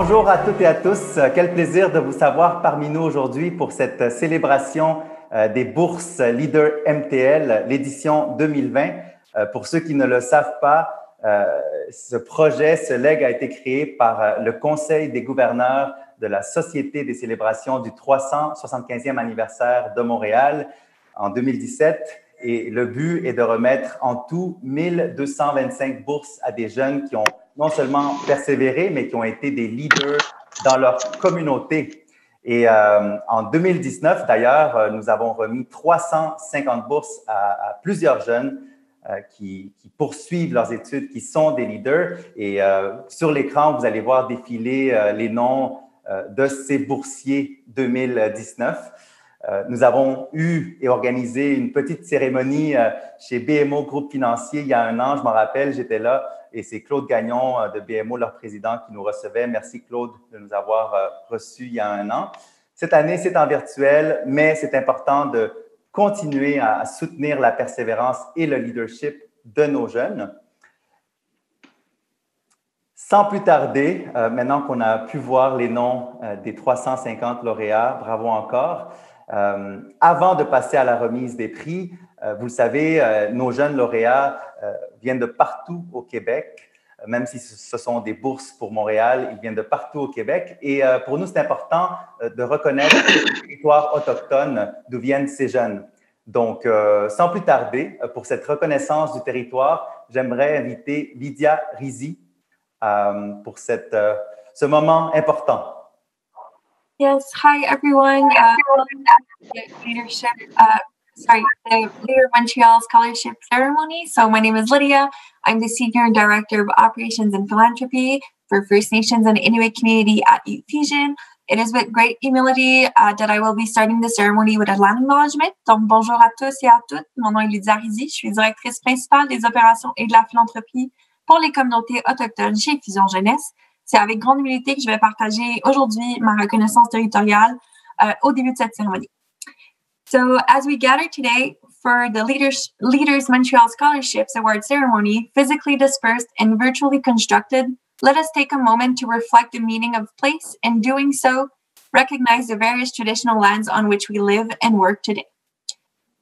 Bonjour à toutes et à tous. Quel plaisir de vous savoir parmi nous aujourd'hui pour cette célébration des bourses Leader MTL, l'édition 2020. Pour ceux qui ne le savent pas, ce projet, ce legs a été créé par le Conseil des gouverneurs de la Société des célébrations du 375e anniversaire de Montréal en 2017. Et le but est de remettre en tout 1225 bourses à des jeunes qui ont non seulement persévéré, mais qui ont été des leaders dans leur communauté. Et en 2019, d'ailleurs, nous avons remis 350 bourses à plusieurs jeunes qui poursuivent leurs études, qui sont des leaders. Et sur l'écran, vous allez voir défiler les noms de ces boursiers 2019. Nous avons eu et organisé une petite cérémonie chez BMO Groupe Financier il y a un an. Je m'en rappelle, j'étais là et c'est Claude Gagnon de BMO, leur président, qui nous recevait. Merci Claude de nous avoir reçus il y a un an. Cette année, c'est en virtuel, mais c'est important de continuer à soutenir la persévérance et le leadership de nos jeunes. Sans plus tarder, maintenant qu'on a pu voir les noms des 350 lauréats, bravo encore. Avant de passer à la remise des prix, vous le savez, nos jeunes lauréats viennent de partout au Québec, même si ce sont des bourses pour Montréal, ils viennent de partout au Québec. Et pour nous, c'est important de reconnaître le territoire autochtone d'où viennent ces jeunes. Donc, sans plus tarder, pour cette reconnaissance du territoire, j'aimerais inviter Lydia Rizzi pour ce moment important. Yes, hi everyone. The Leader Montreal Scholarship Ceremony. So my name is Lydia. I'm the Senior Director of Operations and Philanthropy for First Nations and Inuit community at Ute Fusion. It is with great humility that I will be starting the ceremony with a land acknowledgement. Donc bonjour à tous et à toutes. Mon nom est Lydia Rizzi. Je suis directrice principale des opérations et de la philanthropie pour les communautés autochtones chez Fusion Jeunesse. C'est avec grande humilité que je vais partager aujourd'hui ma reconnaissance territoriale au début de cette cérémonie. So as we gather today for the Leaders Montreal Scholarships Award ceremony, physically dispersed and virtually constructed, let us take a moment to reflect the meaning of place, and doing so, recognize the various traditional lands on which we live and work today.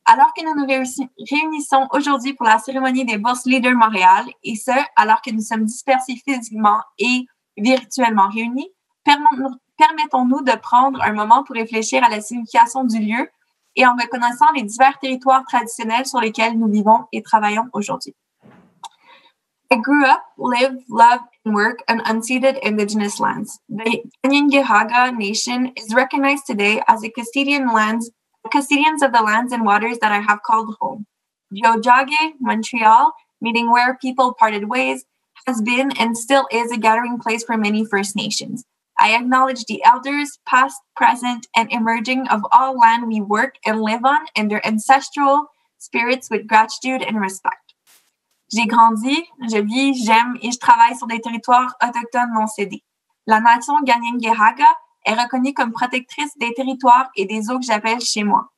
Alors que nous nous réunissons aujourd'hui pour la cérémonie des bourses Leader Montréal, et ce, alors que nous sommes dispersés physiquement et virtuellement réunis, permettons-nous de prendre un moment pour réfléchir à la signification du lieu et en reconnaissant les divers territoires traditionnels sur lesquels nous vivons et travaillons aujourd'hui. I grew up, live, love, and work on unceded Indigenous lands. The Kanien'kehá:ka Nation is recognized today as the custodians of the lands and waters that I have called home. Tiohtià:ke, Montreal, meaning where people parted ways, has been and still is a gathering place for many First Nations. I acknowledge the elders, past, present, and emerging of all land we work and live on and their ancestral spirits with gratitude and respect. J'ai grandi, je vis, j'aime et je travaille sur des territoires autochtones non cédés. La nation Kanien'kehá:ka est reconnue comme protectrice des territoires et des eaux que j'appelle chez moi.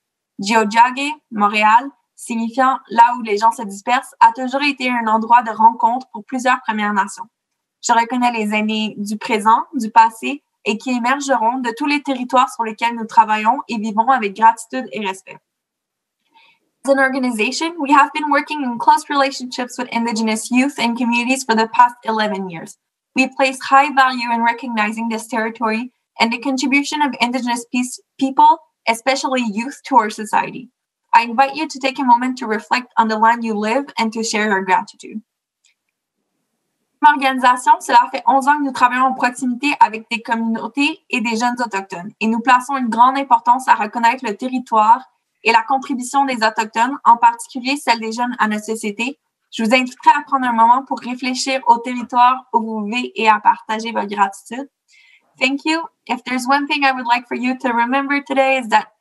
Tiohtià:ke, Montréal, signifiant là où les gens se dispersent, a toujours été un endroit de rencontre pour plusieurs Premières Nations. Je reconnais les aînés du présent, du passé et qui émergeront de tous les territoires sur lesquels nous travaillons et vivons avec gratitude et respect. As an organization, we have been working in close relationships with Indigenous youth and communities for the past 11 years. We place high value in recognizing this territory and the contribution of Indigenous people, especially youth, to our society. I invite you to take a moment to reflect on the land you live and to share your gratitude. Organisation, cela fait 11 ans que nous travaillons en proximité avec des communautés et des jeunes autochtones et nous plaçons une grande importance à reconnaître le territoire et la contribution des Autochtones, en particulier celle des jeunes à notre société. Je vous inviterai à prendre un moment pour réfléchir au territoire où vous vivez et à partager votre gratitude. Thank you. If there's one thing I would like for you to remember today is that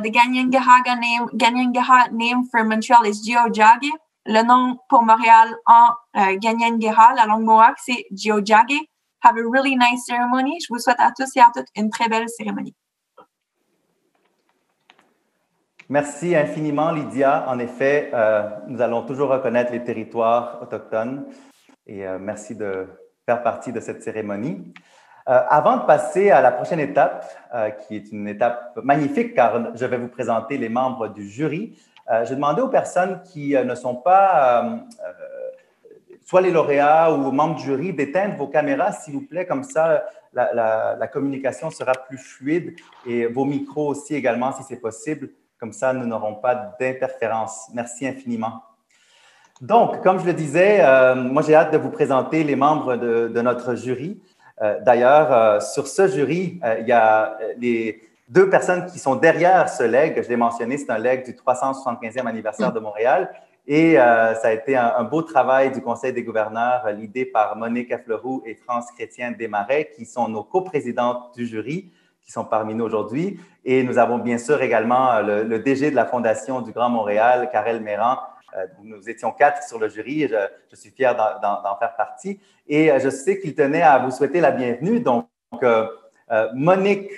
the Kanien'kehá:ka name for Montreal is Tiohtià:ke. Le nom pour Montréal en Kanien'kehá:ka, la langue mohawk, c'est Tiohtià:ke. Have a really nice ceremony. Je vous souhaite à tous et à toutes une très belle cérémonie. Merci infiniment, Lydia. En effet, nous allons toujours reconnaître les territoires autochtones et merci de faire partie de cette cérémonie. Avant de passer à la prochaine étape, qui est une étape magnifique car je vais vous présenter les membres du jury, je demandais aux personnes qui ne sont pas soit les lauréats ou membres du jury d'éteindre vos caméras, s'il vous plaît, comme ça la communication sera plus fluide et vos micros aussi également, si c'est possible. Comme ça, nous n'aurons pas d'interférence. Merci infiniment. Donc, comme je le disais, moi, j'ai hâte de vous présenter les membres de notre jury. D'ailleurs, sur ce jury, il y a les deux personnes qui sont derrière ce leg. Je l'ai mentionné, c'est un leg du 375e anniversaire de Montréal. Et ça a été un beau travail du Conseil des gouverneurs, l'idée par Monique Affleroux et France Chrétien-Desmarais, qui sont nos coprésidentes du jury, qui sont parmi nous aujourd'hui. Et nous avons bien sûr également le DG de la Fondation du Grand Montréal, Karel Méran. Nous étions 4 sur le jury et je suis fier d'en faire partie. Et je sais qu'il tenait à vous souhaiter la bienvenue. Donc, Monique,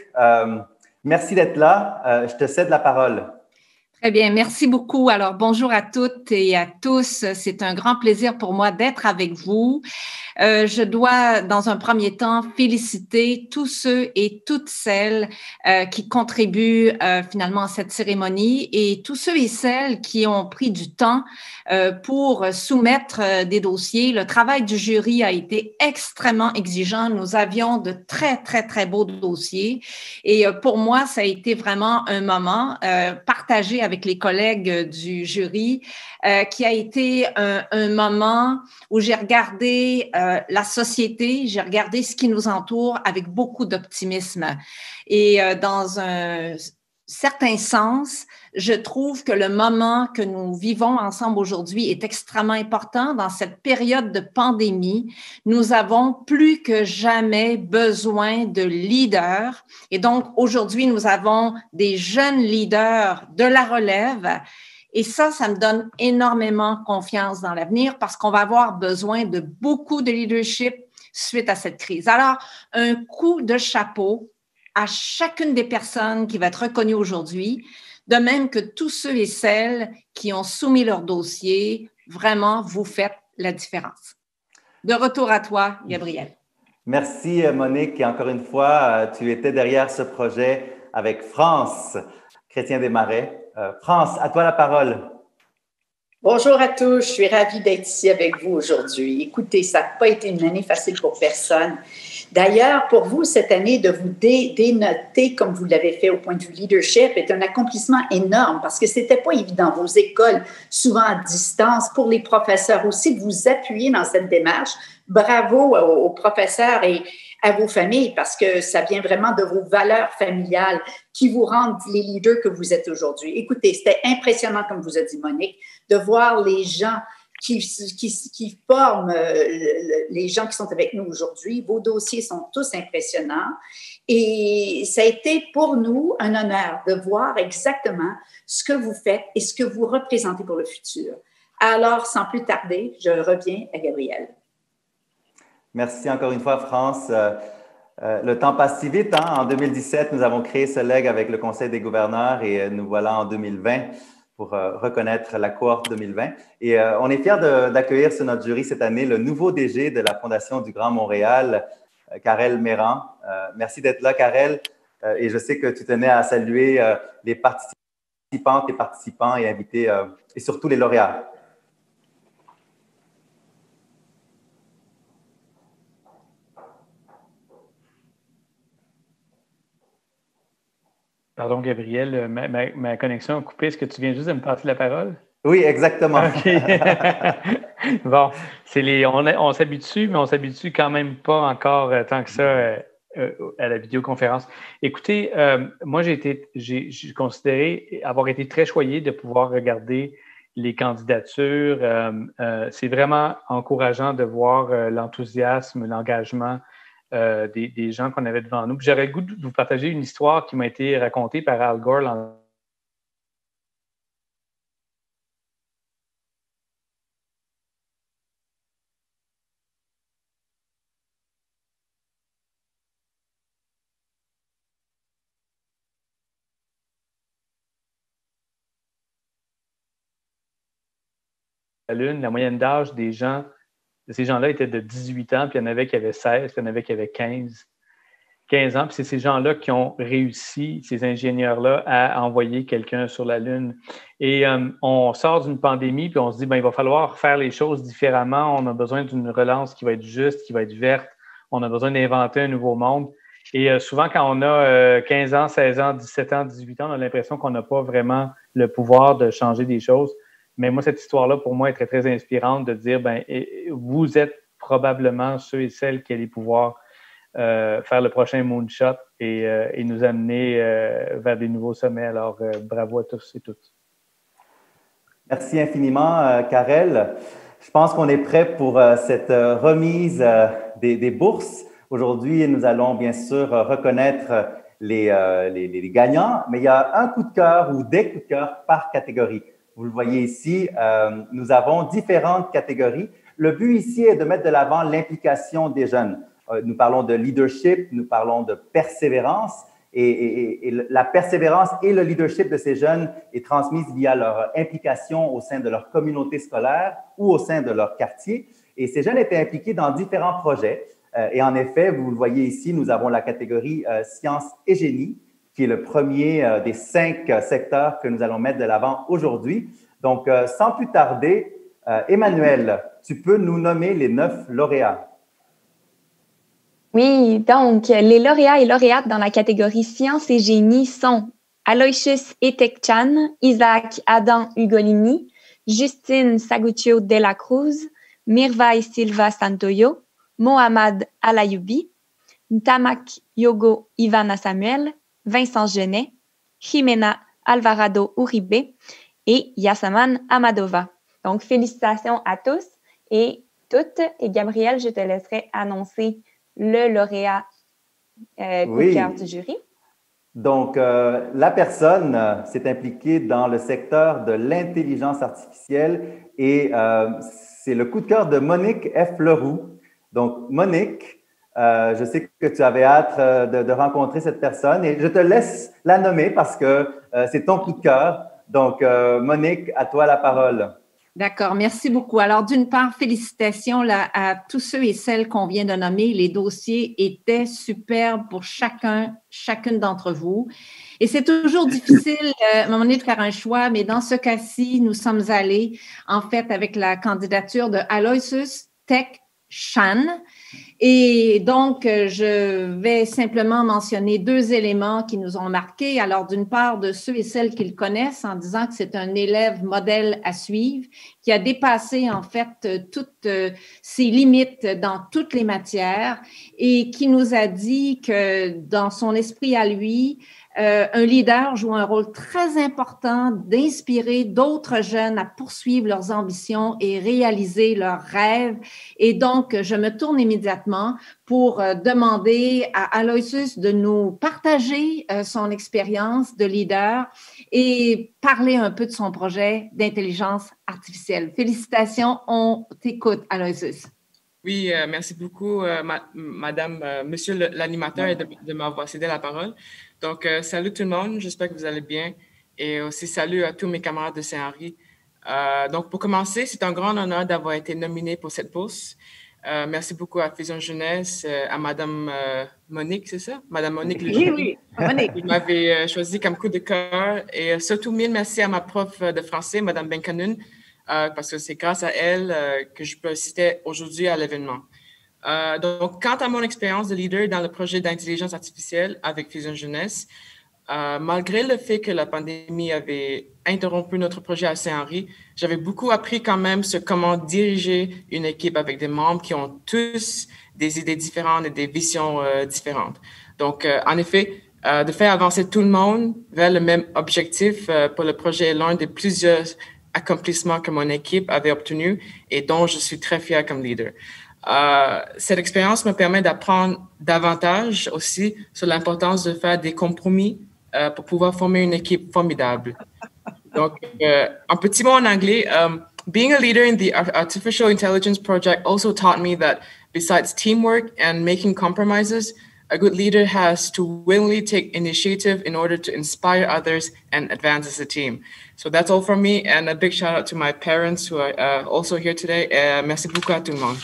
merci d'être là. Je te cède la parole. Très bien, merci beaucoup. Alors, bonjour à toutes et à tous. C'est un grand plaisir pour moi d'être avec vous. Je dois, dans un premier temps, féliciter tous ceux et toutes celles qui contribuent finalement à cette cérémonie et tous ceux et celles qui ont pris du temps pour soumettre des dossiers. Le travail du jury a été extrêmement exigeant. Nous avions de très, très, très beaux dossiers. Et pour moi, ça a été vraiment un moment partagé avec les collègues du jury qui a été un moment où j'ai regardé la société, j'ai regardé ce qui nous entoure avec beaucoup d'optimisme. Et dans un certain sens, je trouve que le moment que nous vivons ensemble aujourd'hui est extrêmement important. Dans cette période de pandémie, nous avons plus que jamais besoin de leaders. Et donc, aujourd'hui, nous avons des jeunes leaders de la relève. Et ça me donne énormément confiance dans l'avenir parce qu'on va avoir besoin de beaucoup de leadership suite à cette crise. Alors, un coup de chapeau à chacune des personnes qui va être reconnue aujourd'hui, de même que tous ceux et celles qui ont soumis leur dossier. Vraiment, vous faites la différence. De retour à toi, Gabriel. Merci, Monique. Et encore une fois, tu étais derrière ce projet avec France Chrétien-Desmarais. France, à toi la parole. Bonjour à tous, je suis ravie d'être ici avec vous aujourd'hui. Écoutez, ça n'a pas été une année facile pour personne. D'ailleurs, pour vous, cette année, de vous dénoter comme vous l'avez fait au point de vue leadership est un accomplissement énorme parce que ce n'était pas évident. Vos écoles, souvent à distance, pour les professeurs aussi, de vous appuyer dans cette démarche. Bravo aux professeurs et à vos familles parce que ça vient vraiment de vos valeurs familiales qui vous rendent les leaders que vous êtes aujourd'hui. Écoutez, c'était impressionnant, comme vous a dit Monique, de voir les gens qui forment les gens qui sont avec nous aujourd'hui. Vos dossiers sont tous impressionnants et ça a été pour nous un honneur de voir exactement ce que vous faites et ce que vous représentez pour le futur. Alors, sans plus tarder, je reviens à Gabriel. Merci encore une fois, France. Le temps passe si vite. Hein? En 2017, nous avons créé ce leg avec le Conseil des gouverneurs et nous voilà en 2020 pour reconnaître la cohorte 2020. Et on est fiers d'accueillir sur notre jury cette année le nouveau DG de la Fondation du Grand Montréal, Karel Méran. Merci d'être là, Karel. Et je sais que tu tenais à saluer les participantes et participants et invités et surtout les lauréats. Pardon, Gabriel, ma connexion a coupé. Est-ce que tu viens juste de me passer la parole? Oui, exactement. OK. Bon, on s'habitue, mais on s'habitue quand même pas encore tant que ça à la vidéoconférence. Écoutez, moi, j'ai considéré avoir été très choyé de pouvoir regarder les candidatures. C'est vraiment encourageant de voir l'enthousiasme, l'engagement des gens qu'on avait devant nous. Puis j'aurais le goût de vous partager une histoire qui m'a été racontée par Al Gore la Lune. La moyenne d'âge de ces gens-là était de 18 ans, puis il y en avait qui avaient 16, puis il y en avait qui avaient 15. 15 ans, puis c'est ces gens-là qui ont réussi, ces ingénieurs-là, à envoyer quelqu'un sur la Lune. Et on sort d'une pandémie, puis on se dit, il va falloir faire les choses différemment. On a besoin d'une relance qui va être juste, qui va être verte. On a besoin d'inventer un nouveau monde. Et souvent, quand on a 15 ans, 16 ans, 17 ans, 18 ans, on a l'impression qu'on n'a pas vraiment le pouvoir de changer des choses. Mais moi, cette histoire-là, pour moi, est très, très inspirante de dire, vous êtes probablement ceux et celles qui allez pouvoir faire le prochain moonshot et nous amener vers des nouveaux sommets. Alors, bravo à tous et toutes. Merci infiniment, Karel. Je pense qu'on est prêt pour cette remise des bourses. Aujourd'hui, nous allons bien sûr reconnaître les gagnants, mais il y a un coup de cœur ou des coups de cœur par catégorie. Vous le voyez ici, nous avons différentes catégories. Le but ici est de mettre de l'avant l'implication des jeunes. Nous parlons de leadership, nous parlons de persévérance et la persévérance et le leadership de ces jeunes est transmise via leur implication au sein de leur communauté scolaire ou au sein de leur quartier. Et ces jeunes étaient impliqués dans différents projets. Et en effet, vous le voyez ici, nous avons la catégorie sciences et génie, qui est le premier des 5 secteurs que nous allons mettre de l'avant aujourd'hui. Donc, sans plus tarder, Emmanuel, tu peux nous nommer les 9 lauréats. Oui, donc les lauréats et lauréates dans la catégorie sciences et génie sont Aloysius Etekchan, Isaac Adam Ugolini, Justine Saguccio de la Cruz, Mirvai Silva Santoyo, Mohamed Alayoubi, Ntamak Yogo Ivana Samuel, Vincent Genet, Jimena Alvarado Uribe et Yasaman Amadova. Donc, félicitations à tous et toutes. Et Gabriel, je te laisserai annoncer le lauréat coup de cœur du jury. Donc, la personne s'est impliquée dans le secteur de l'intelligence artificielle et c'est le coup de cœur de Monique F. Leroux. Donc, Monique, je sais que tu avais hâte de rencontrer cette personne et je te laisse la nommer parce que c'est ton coup de cœur. Donc, Monique, à toi la parole. D'accord, merci beaucoup. Alors, d'une part, félicitations là, à tous ceux et celles qu'on vient de nommer. Les dossiers étaient superbes pour chacune d'entre vous. Et c'est toujours difficile à un moment donné de faire un choix, mais dans ce cas-ci, nous sommes allés, en fait, avec la candidature de Aloysius Etekchan. Et donc, je vais simplement mentionner 2 éléments qui nous ont marqués. Alors, d'une part, de ceux et celles qui le connaissent, en disant que c'est un élève modèle à suivre, qui a dépassé, en fait, toutes ses limites dans toutes les matières et qui nous a dit que dans son esprit à lui, un leader joue un rôle très important d'inspirer d'autres jeunes à poursuivre leurs ambitions et réaliser leurs rêves. Et donc, je me tourne immédiatement pour demander à Aloysius de nous partager son expérience de leader et parler un peu de son projet d'intelligence artificielle. Félicitations, on t'écoute, Aloysius. Oui, merci beaucoup, madame, monsieur l'animateur, de m'avoir cédé la parole. Donc, salut tout le monde, j'espère que vous allez bien. Et aussi, salut à tous mes camarades de Saint-Henri. Donc, pour commencer, c'est un grand honneur d'avoir été nominé pour cette bourse. Merci beaucoup à Fusion Jeunesse, à madame Monique, c'est ça? Madame Monique. Oui, Monique. Vous m'avez choisi comme coup de cœur. Et surtout, mille merci à ma prof de français, madame Benkanoun, parce que c'est grâce à elle que je peux assister aujourd'hui à l'événement. Donc, quant à mon expérience de leader dans le projet d'intelligence artificielle avec Fusion Jeunesse, malgré le fait que la pandémie avait interrompu notre projet à Saint-Henri, j'avais beaucoup appris quand même sur comment diriger une équipe avec des membres qui ont tous des idées différentes et des visions différentes. Donc, en effet, de faire avancer tout le monde vers le même objectif pour le projet est l'un des plusieurs accomplissements que mon équipe avait obtenu et dont je suis très fier comme leader. Cette expérience me permet d'apprendre davantage aussi sur l'importance de faire des compromis pour pouvoir former une équipe formidable. Donc, un petit mot en anglais. Being a leader in the Artificial Intelligence Project also taught me that besides teamwork and making compromises, a good leader has to willingly take initiative in order to inspire others and advance as a team. So that's all from me, and a big shout out to my parents who are also here today. Merci beaucoup à tout le monde.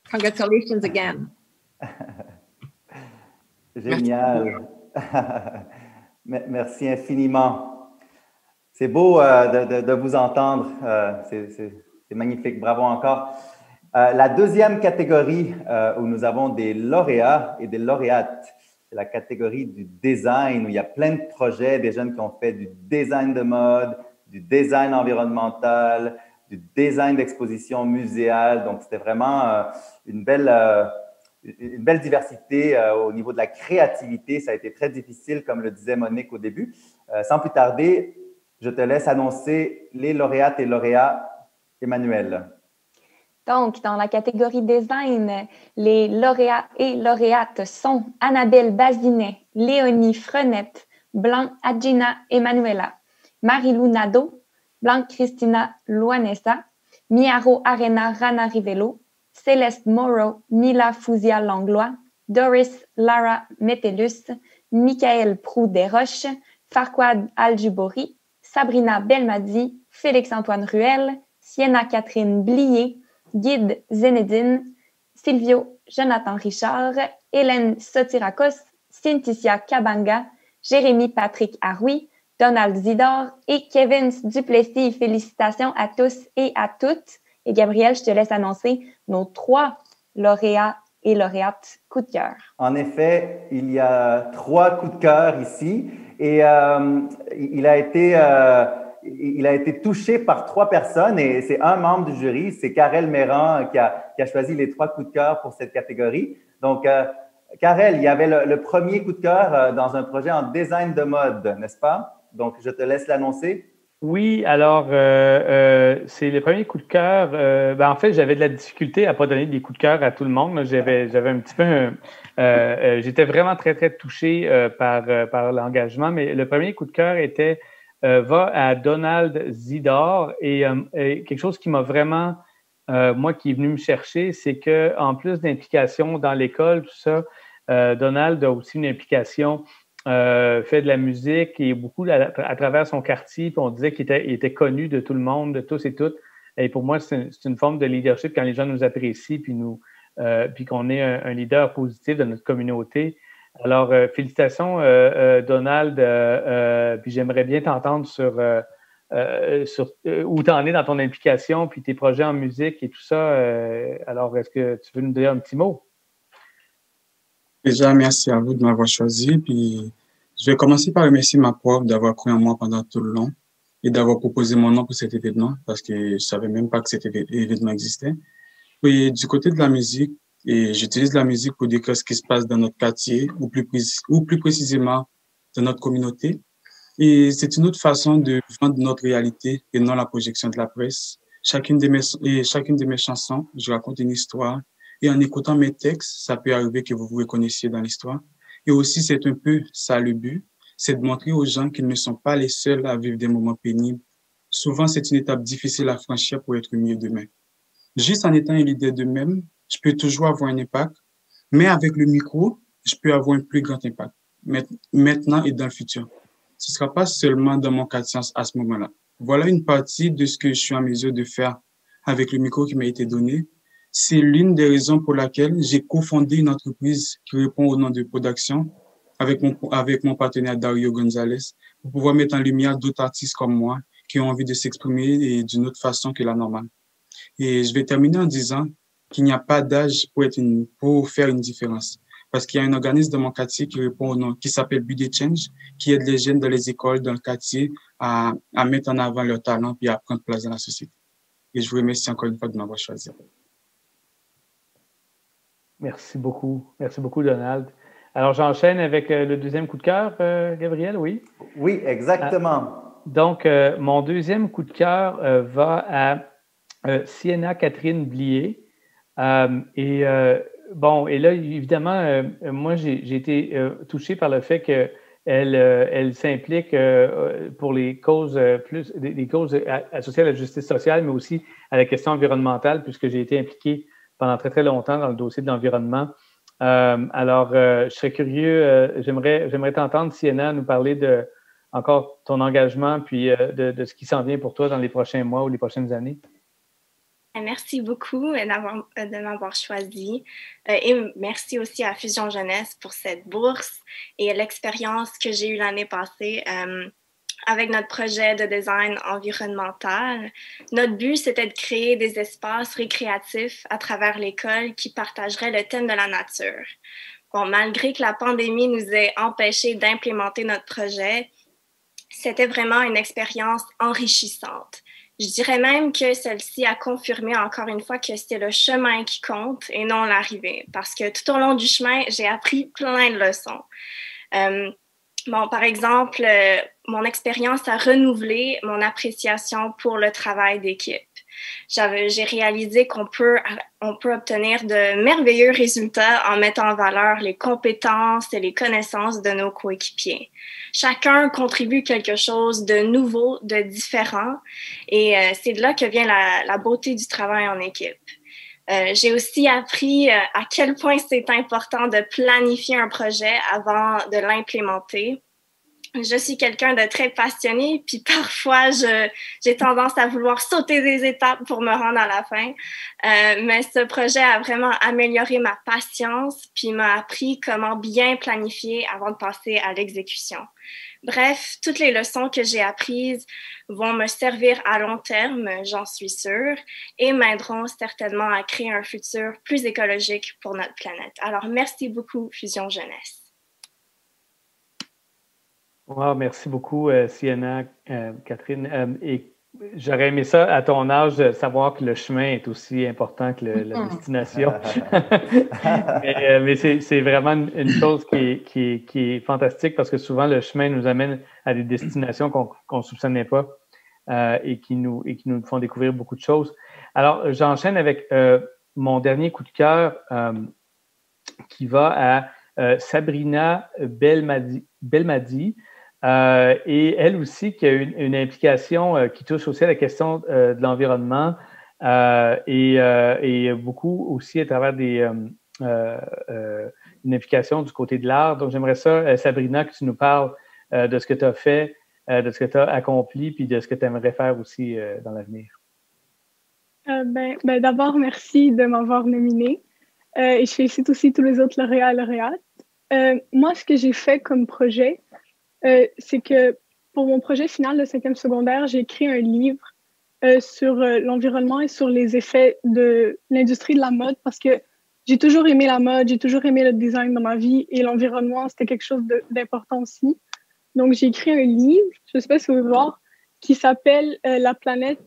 Congratulations again. Génial. Merci infiniment. C'est beau de vous entendre. C'est magnifique. Bravo encore. La deuxième catégorie où nous avons des lauréats et des lauréates, c'est la catégorie du design, où il y a plein de projets, des jeunes qui ont fait du design de mode, du design environnemental, du design d'exposition muséale. Donc, c'était vraiment une belle diversité au niveau de la créativité. Ça a été très difficile, comme le disait Monique au début. Sans plus tarder, je te laisse annoncer les lauréates et lauréats. Emmanuel. Donc, dans la catégorie design, les lauréats et lauréates sont Annabelle Bazinet, Léonie Frenette, Blanc Adjina Emanuela, Marilou Nadeau, Blanc Christina Luanesa, Miaro Arena Rana Rivello, Céleste Moreau, Mila Fouzia Langlois, Doris Lara Metellus, Michael Proux Desroches, Farquad Aljubori, Sabrina Belmadi, Félix-Antoine Ruel, Sienna Catherine Blier, Guide Zenedine, Silvio Jonathan Richard, Hélène Sotirakos, Cynthia Kabanga, Jérémy Patrick Aroui, Donald Zidor et Kevin Duplessis. Félicitations à tous et à toutes. Et Gabriel, je te laisse annoncer nos 3 lauréats et lauréates coup de cœur. En effet, il y a 3 coups de cœur ici et il a été touché par 3 personnes et c'est un membre du jury, c'est Karel Méran qui a choisi les 3 coups de cœur pour cette catégorie. Donc, Karel, il y avait le premier coup de cœur dans un projet en design de mode, n'est-ce pas? Donc, je te laisse l'annoncer. Oui, alors, c'est le premier coup de cœur. En fait, j'avais de la difficulté à ne pas donner des coups de cœur à tout le monde. J'avais un petit peu… j'étais vraiment très, très touché par l'engagement, mais le premier coup de cœur va à Donald Zidor et quelque chose qui m'a vraiment, moi, qui est venu me chercher, c'est qu'en plus d'implication dans l'école, tout ça, Donald a aussi une implication, fait de la musique et beaucoup à travers son quartier, puis on disait qu'il était connu de tout le monde, de tous et toutes. Et pour moi, c'est une forme de leadership quand les gens nous apprécient puis qu'on est un leader positif de notre communauté. Alors, félicitations, Donald. Puis j'aimerais bien t'entendre sur où tu en es dans ton implication, puis tes projets en musique et tout ça. Alors, est-ce que tu veux nous dire un petit mot? Déjà, merci à vous de m'avoir choisi. Puis, je vais commencer par remercier ma prof d'avoir cru en moi pendant tout le long et d'avoir proposé mon nom pour cet événement parce que je savais même pas que cet événement existait. Puis, du côté de la musique, et j'utilise la musique pour décrire ce qui se passe dans notre quartier ou plus précisément dans notre communauté. Et c'est une autre façon de vendre notre réalité et non la projection de la presse. Chacune de mes chansons, je raconte une histoire. Et en écoutant mes textes, ça peut arriver que vous vous reconnaissiez dans l'histoire. Et aussi, c'est un peu ça le but, c'est de montrer aux gens qu'ils ne sont pas les seuls à vivre des moments pénibles. Souvent, c'est une étape difficile à franchir pour être mieux demain. Juste en étant un leader d'eux-mêmes, je peux toujours avoir un impact, mais avec le micro, je peux avoir un plus grand impact, maintenant et dans le futur. Ce ne sera pas seulement dans mon cas de science à ce moment-là. Voilà une partie de ce que je suis en mesure de faire avec le micro qui m'a été donné. C'est l'une des raisons pour laquelle j'ai cofondé une entreprise qui répond au nom de Production avec mon partenaire Dario Gonzalez pour pouvoir mettre en lumière d'autres artistes comme moi qui ont envie de s'exprimer et d'une autre façon que la normale. Et je vais terminer en disant qu'il n'y a pas d'âge pour faire une différence. Parce qu'il y a un organisme de mon quartier qui répond au nom, qui s'appelle Be The Change, qui aide les jeunes dans les écoles, dans le quartier, à mettre en avant leur talent puis à prendre place dans la société. Et je vous remercie encore une fois de m'avoir choisi. Merci beaucoup. Merci beaucoup, Donald. Alors, j'enchaîne avec le deuxième coup de cœur, Gabriel, oui? Oui, exactement. Donc, mon deuxième coup de cœur va à Sienna Catherine Blier. Et là, évidemment, moi, j'ai été touché par le fait qu'elle s'implique pour les causes des causes associées à la justice sociale, mais aussi à la question environnementale, puisque j'ai été impliqué pendant très, très longtemps dans le dossier de l'environnement. Alors, je serais curieux, j'aimerais t'entendre, Sienna, nous parler de encore ton engagement, puis de ce qui s'en vient pour toi dans les prochains mois ou les prochaines années. Merci beaucoup de m'avoir choisi et merci aussi à Fusion Jeunesse pour cette bourse et l'expérience que j'ai eue l'année passée avec notre projet de design environnemental. Notre but, c'était de créer des espaces récréatifs à travers l'école qui partageraient le thème de la nature. Bon, malgré que la pandémie nous ait empêchés d'implémenter notre projet, c'était vraiment une expérience enrichissante. Je dirais même que celle-ci a confirmé encore une fois que c'est le chemin qui compte et non l'arrivée, parce que tout au long du chemin, j'ai appris plein de leçons. Bon, par exemple, mon expérience a renouvelé mon appréciation pour le travail d'équipe. J'ai réalisé qu'on peut obtenir de merveilleux résultats en mettant en valeur les compétences et les connaissances de nos coéquipiers. Chacun contribue quelque chose de nouveau, de différent, et c'est de là que vient la beauté du travail en équipe. J'ai aussi appris à quel point c'est important de planifier un projet avant de l'implémenter. Je suis quelqu'un de très passionné, puis parfois, j'ai tendance à vouloir sauter des étapes pour me rendre à la fin. Mais ce projet a vraiment amélioré ma patience, puis m'a appris comment bien planifier avant de passer à l'exécution. Bref, toutes les leçons que j'ai apprises vont me servir à long terme, j'en suis sûre, et m'aideront certainement à créer un futur plus écologique pour notre planète. Alors, merci beaucoup, Fusion Jeunesse. Wow, merci beaucoup, Sienna, Catherine. Et j'aurais aimé ça, à ton âge, de savoir que le chemin est aussi important que la destination. mais c'est vraiment une chose qui est fantastique parce que souvent, le chemin nous amène à des destinations qu'on ne soupçonnait pas et qui nous font découvrir beaucoup de choses. Alors, j'enchaîne avec mon dernier coup de cœur qui va à Sabrina Belmadi. Et elle aussi qui a une implication qui touche aussi à la question de l'environnement et beaucoup aussi à travers une implication du côté de l'art. Donc, j'aimerais ça, Sabrina, que tu nous parles de ce que tu as fait, de ce que tu as accompli, puis de ce que tu aimerais faire aussi dans l'avenir. D'abord, merci de m'avoir nominée. Et je félicite aussi tous les autres lauréats et lauréates. Moi, ce que j'ai fait comme projet, c'est que pour mon projet final de 5e secondaire, j'ai écrit un livre sur l'environnement et sur les effets de l'industrie de la mode parce que j'ai toujours aimé la mode, j'ai toujours aimé le design dans ma vie et l'environnement, c'était quelque chose d'important aussi. Donc, j'ai écrit un livre, je ne sais pas si vous pouvez voir, qui s'appelle La planète,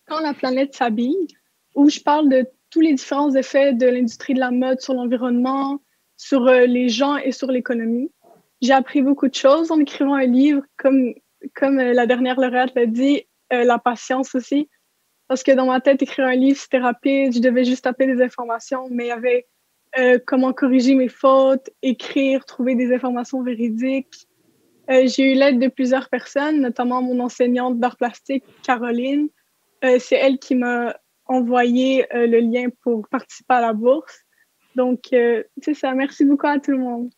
quand la planète s'habille, où je parle de tous les différents effets de l'industrie de la mode sur l'environnement, sur les gens et sur l'économie. J'ai appris beaucoup de choses en écrivant un livre, comme la dernière lauréate l'a dit, la patience aussi. Parce que dans ma tête, écrire un livre, c'était rapide, je devais juste taper des informations, mais il y avait comment corriger mes fautes, écrire, trouver des informations véridiques. J'ai eu l'aide de plusieurs personnes, notamment mon enseignante d'art plastique, Caroline. C'est elle qui m'a envoyé le lien pour participer à la bourse. Donc, c'est ça. Merci beaucoup à tout le monde.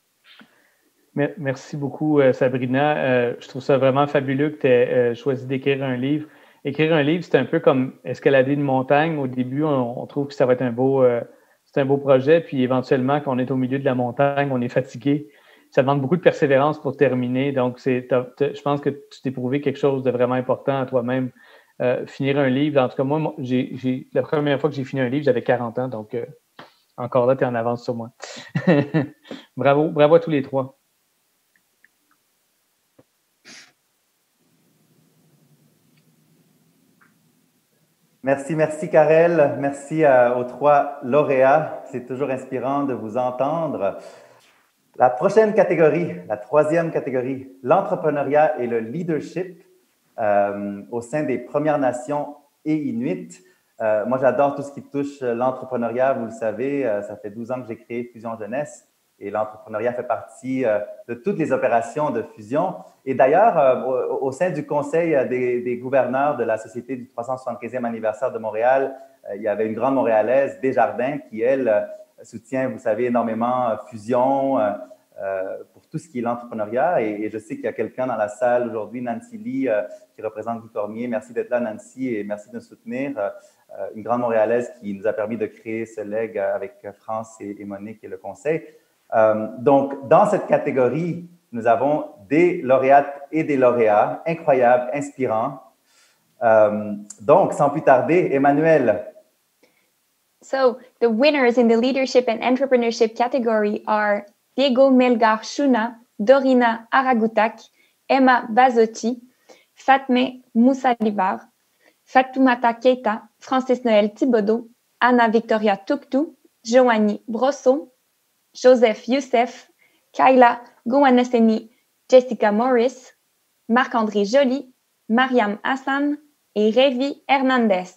Merci beaucoup, Sabrina. Je trouve ça vraiment fabuleux que tu aies choisi d'écrire un livre. Écrire un livre, c'est un peu comme escalader une montagne. Au début, on trouve que ça va être un beau projet, puis éventuellement, quand on est au milieu de la montagne, on est fatigué. Ça demande beaucoup de persévérance pour terminer. Donc, je pense que tu t'es prouvé quelque chose de vraiment important à toi-même. Finir un livre, en tout cas, moi la première fois que j'ai fini un livre, j'avais 40 ans. Donc, encore là, tu es en avance sur moi. Bravo à tous les trois. Merci Karel. Merci aux trois lauréats. C'est toujours inspirant de vous entendre. La prochaine catégorie, la troisième catégorie, l'entrepreneuriat et le leadership au sein des Premières Nations et Inuits. Moi, j'adore tout ce qui touche l'entrepreneuriat. Vous le savez, ça fait 12 ans que j'ai créé Fusion Jeunesse et l'entrepreneuriat fait partie de toutes les opérations de fusion. Et d'ailleurs, au sein du conseil des gouverneurs de la Société du 375e anniversaire de Montréal, il y avait une grande Montréalaise, Desjardins, qui, elle, soutient, vous savez, énormément Fusion, pour tout ce qui est l'entrepreneuriat. Et je sais qu'il y a quelqu'un dans la salle aujourd'hui, Nancy Lee, qui représente Guy Cormier. Merci d'être là, Nancy, et merci de nous soutenir. Une grande Montréalaise qui nous a permis de créer ce leg avec France et Monique et le conseil. Donc, dans cette catégorie, nous avons des lauréates et des lauréats incroyables, inspirants. Donc, sans plus tarder, Emmanuel. So, the winners in the leadership and entrepreneurship category are Diego Melgar Shuna, Dorina Aragutak, Emma Bazotti, Fatme Moussalivar, Fatoumata Keita, Francis Noël Thibodeau, Anna Victoria Tuktu, Joanie Brosso, Joseph Youssef, Kayla Gouanaseni, Jessica Morris, Marc-André Joly, Mariam Hassan et Révi Hernandez.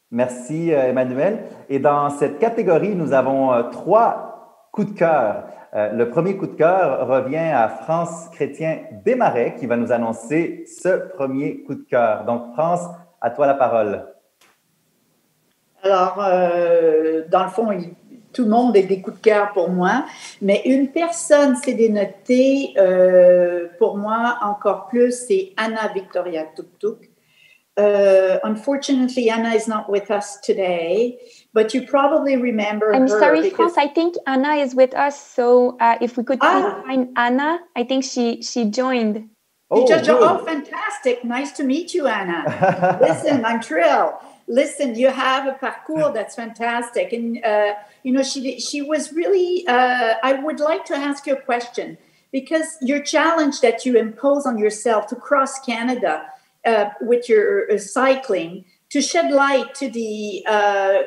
Merci, Emmanuel. Et dans cette catégorie, nous avons 3 coups de cœur. Le premier coup de cœur revient à France Chrétien Desmarais qui va nous annoncer ce premier coup de cœur. Donc, France, à toi la parole. Alors, dans le fond, tout le monde a des coups de cœur pour moi, mais une personne s'est dénotée pour moi encore plus, c'est Anna Victoria Tuktuk. Unfortunately, Anna is not with us today, but you probably remember I'm her. sorry, France. I think Anna is with us. So if we could find Anna, I think she joined. Oh, fantastic. Nice to meet you, Anna. Listen, I'm thrilled. Listen, you have a parcours that's fantastic. And, you know, she was really, I would like to ask you a question, because your challenge that you impose on yourself to cross Canada with your cycling, to shed light to the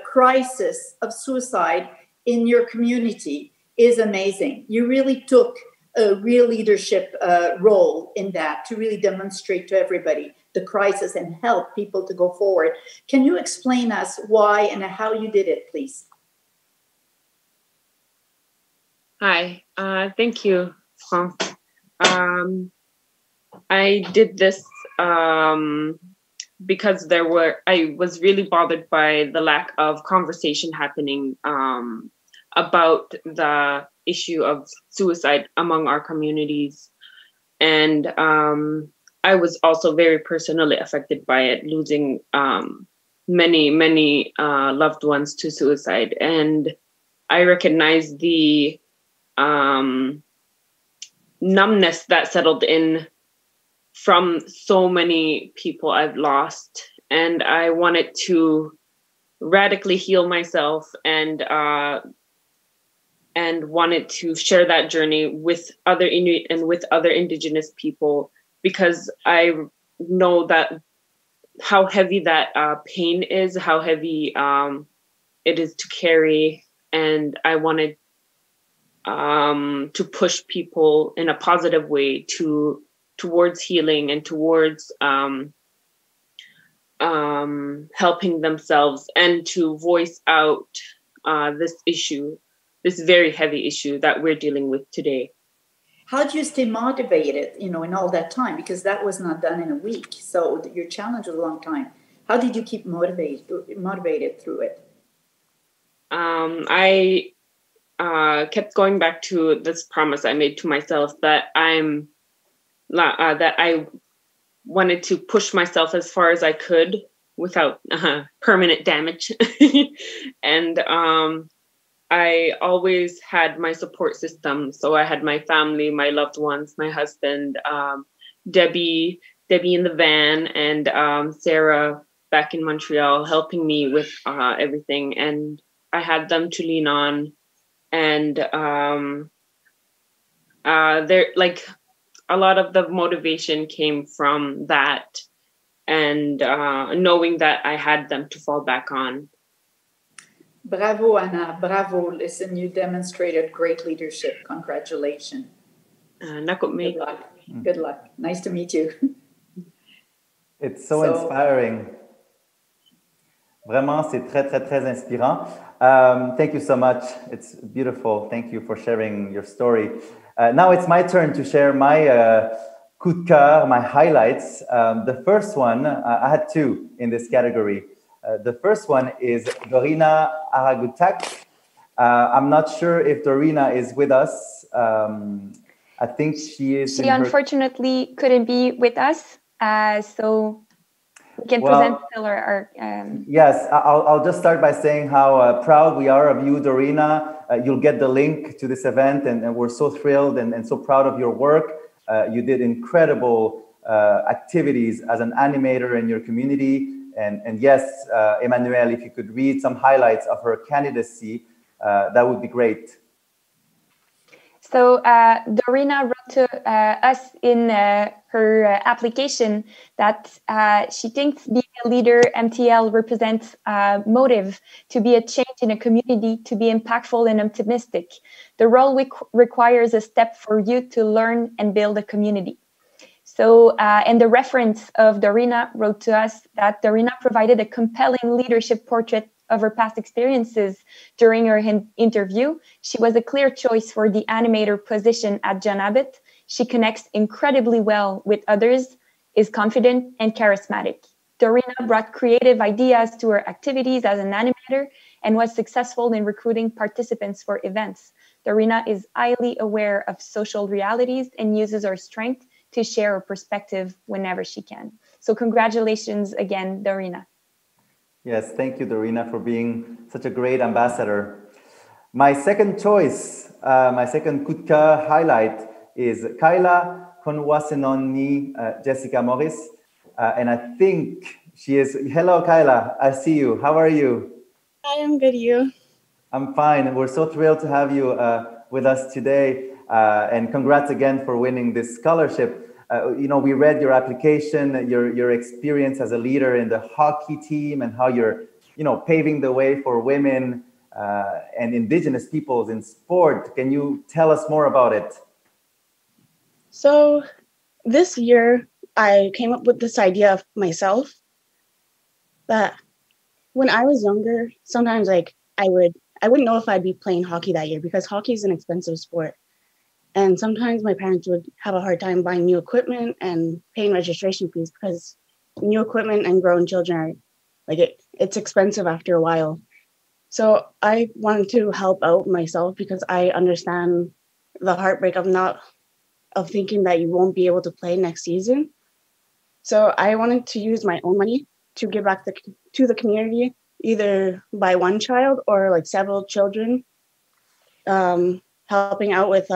crisis of suicide in your community is amazing. You really took a real leadership role in that to really demonstrate to everybody the crisis and help people to go forward. Can you explain us why and how you did it, please? Hi, thank you, France. I did this because I was really bothered by the lack of conversation happening about the issue of suicide among our communities. And I was also very personally affected by it, losing many loved ones to suicide. And I recognized the numbness that settled in from so many people I've lost. And I wanted to radically heal myself and wanted to share that journey with other Inuit and with other Indigenous people, because I know that how heavy that pain is, how heavy it is to carry. And I wanted to push people in a positive way towards healing and towards helping themselves, and to voice out this issue, this very heavy issue that we're dealing with today. How do you stay motivated, you know, in all that time? Because that was not done in a week. So your challenge was a long time. How did you keep motivated through it? I kept going back to this promise I made to myself that I wanted to push myself as far as I could without permanent damage. And I always had my support system. So I had my family, my loved ones, my husband, Debbie in the van, and Sarah back in Montreal helping me with everything. And I had them to lean on. And they're like, a lot of the motivation came from that, and knowing that I had them to fall back on. Bravo, Anna. Bravo. Listen, you demonstrated great leadership. Congratulations. Good luck. Good luck. Nice to meet you. It's so inspiring. Vraiment, c'est très, très, très inspirant. Thank you so much. It's beautiful. Thank you for sharing your story. Now it's my turn to share my coup de cœur, my highlights. The first one, I had 2 in this category. The first one is Dorina Aragutak. I'm not sure if Dorina is with us. I think she is. She unfortunately couldn't be with us, so we can present still our Yes, I'll just start by saying how proud we are of you, Dorina. You'll get the link to this event, and we're so thrilled and so proud of your work. You did incredible activities as an animator in your community. And yes, Emmanuel, if you could read some highlights of her candidacy, that would be great. So Dorina wrote to us in her application that she thinks being a leader, MTL represents motive to be a change in a community, to be impactful and optimistic. The role requires a step for youth to learn and build a community. So, and the reference of Dorina wrote to us that Dorina provided a compelling leadership portrait of her past experiences during her interview. She was a clear choice for the animator position at John Abbott. She connects incredibly well with others, is confident and charismatic. Dorina brought creative ideas to her activities as an animator and was successful in recruiting participants for events. Dorina is highly aware of social realities and uses her strength to share her perspective whenever she can. So congratulations again, Dorina. Yes, thank you, Dorina, for being such a great ambassador. My second choice, my second coup de cœur highlight is Kyla Konwasenoni Jessica Morris. And I think she is, hello, Kyla, I see you. How are you? I am good, you? I'm fine. And we're so thrilled to have you with us today. And congrats again for winning this scholarship. You know, we read your application, your experience as a leader in the hockey team and how you're, you know, paving the way for women and Indigenous peoples in sport. Can you tell us more about it? So this year, I came up with this idea of myself that when I was younger, sometimes like I wouldn't know if I'd be playing hockey that year because hockey is an expensive sport. And sometimes my parents would have a hard time buying new equipment and paying registration fees because new equipment and growing children are like it's expensive after a while. So I wanted to help out myself because I understand the heartbreak of thinking that you won't be able to play next season. So I wanted to use my own money to give back to the community, either by one child or like several children. Helping out with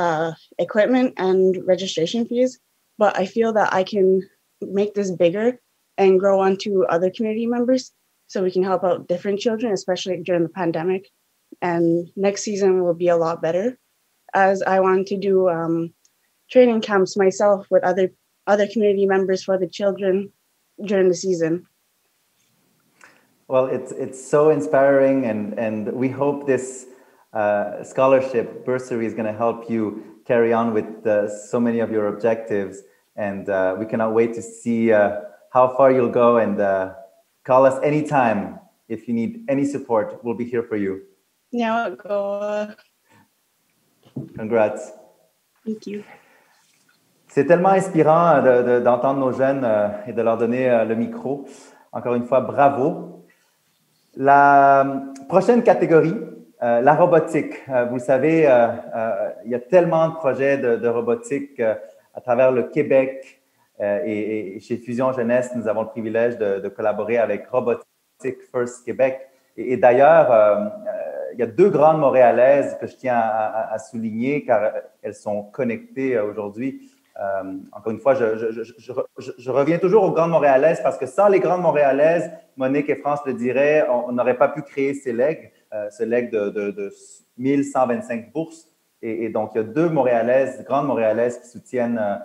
equipment and registration fees, but I feel that I can make this bigger and grow on to other community members so we can help out different children, especially during the pandemic. And next season will be a lot better, as I want to do training camps myself with other community members for the children during the season. Well, it's so inspiring, and we hope this scholarship bursary is going to help you carry on with so many of your objectives, and we cannot wait to see how far you'll go, and call us anytime if you need any support. We'll be here for you. Yeah, I'll go. Congrats. Thank you. C'est tellement inspirant d'entendre nos jeunes et de leur donner le micro. Encore une fois, bravo. La prochaine catégorie, la robotique. Vous le savez, il y a tellement de projets de robotique à travers le Québec et chez Fusion Jeunesse, nous avons le privilège de collaborer avec Robotique First Québec. Et d'ailleurs, il y a deux grandes Montréalaises que je tiens à souligner car elles sont connectées aujourd'hui. Encore une fois, je reviens toujours aux grandes Montréalaises parce que sans les grandes Montréalaises, Monique et France le diraient, on n'aurait pas pu créer ce legs de 1125 bourses. Et donc, il y a deux Montréalaises, grandes Montréalaises qui soutiennent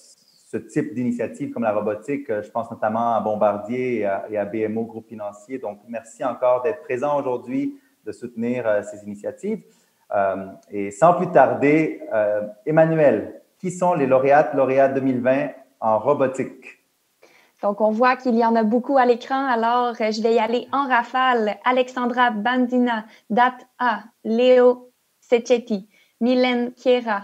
ce type d'initiative comme la robotique. Je pense notamment à Bombardier et à BMO Groupe Financier. Donc, merci encore d'être présent aujourd'hui, de soutenir ces initiatives. Et sans plus tarder, Emmanuel, qui sont les lauréats 2020 en robotique? Donc, on voit qu'il y en a beaucoup à l'écran. Alors, je vais y aller en rafale. Alexandra Bandina, Dat A, Léo Secchetti, Mylène Kiera,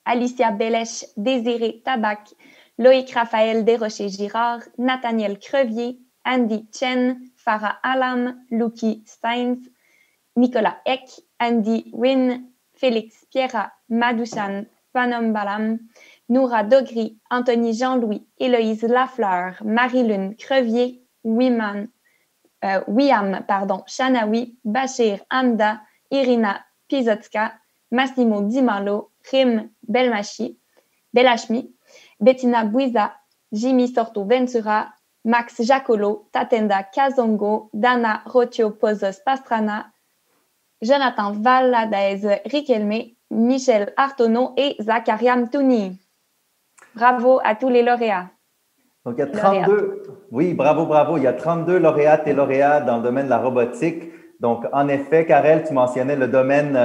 Alicia Bélèche, Désiré Tabac, Loïc Raphaël Desrochers-Girard, Nathaniel Crevier, Andy Chen, Farah Alam, Luki Steins, Nicolas Eck, Andy Wynne, Félix Pierra, Madouchan Panombalam, Noura Dogri, Anthony Jean-Louis, Héloïse Lafleur, Marie-Lune Crevier, Wiam, Chanaoui, Bachir Hamda, Irina Pizotska, Massimo Di Malo, Rim Belashmi, Bettina Buiza, Jimmy Sorto Ventura, Max Jacolo, Tatenda Kazongo, Dana Rotio Pozos Pastrana, Jonathan Valadez Riquelme, Michel Artono et Zachariam Touni. Bravo à tous les lauréats. Donc, il y a 32, oui, bravo. Il y a 32 lauréates et lauréats dans le domaine de la robotique. Donc, en effet, Karel, tu mentionnais le domaine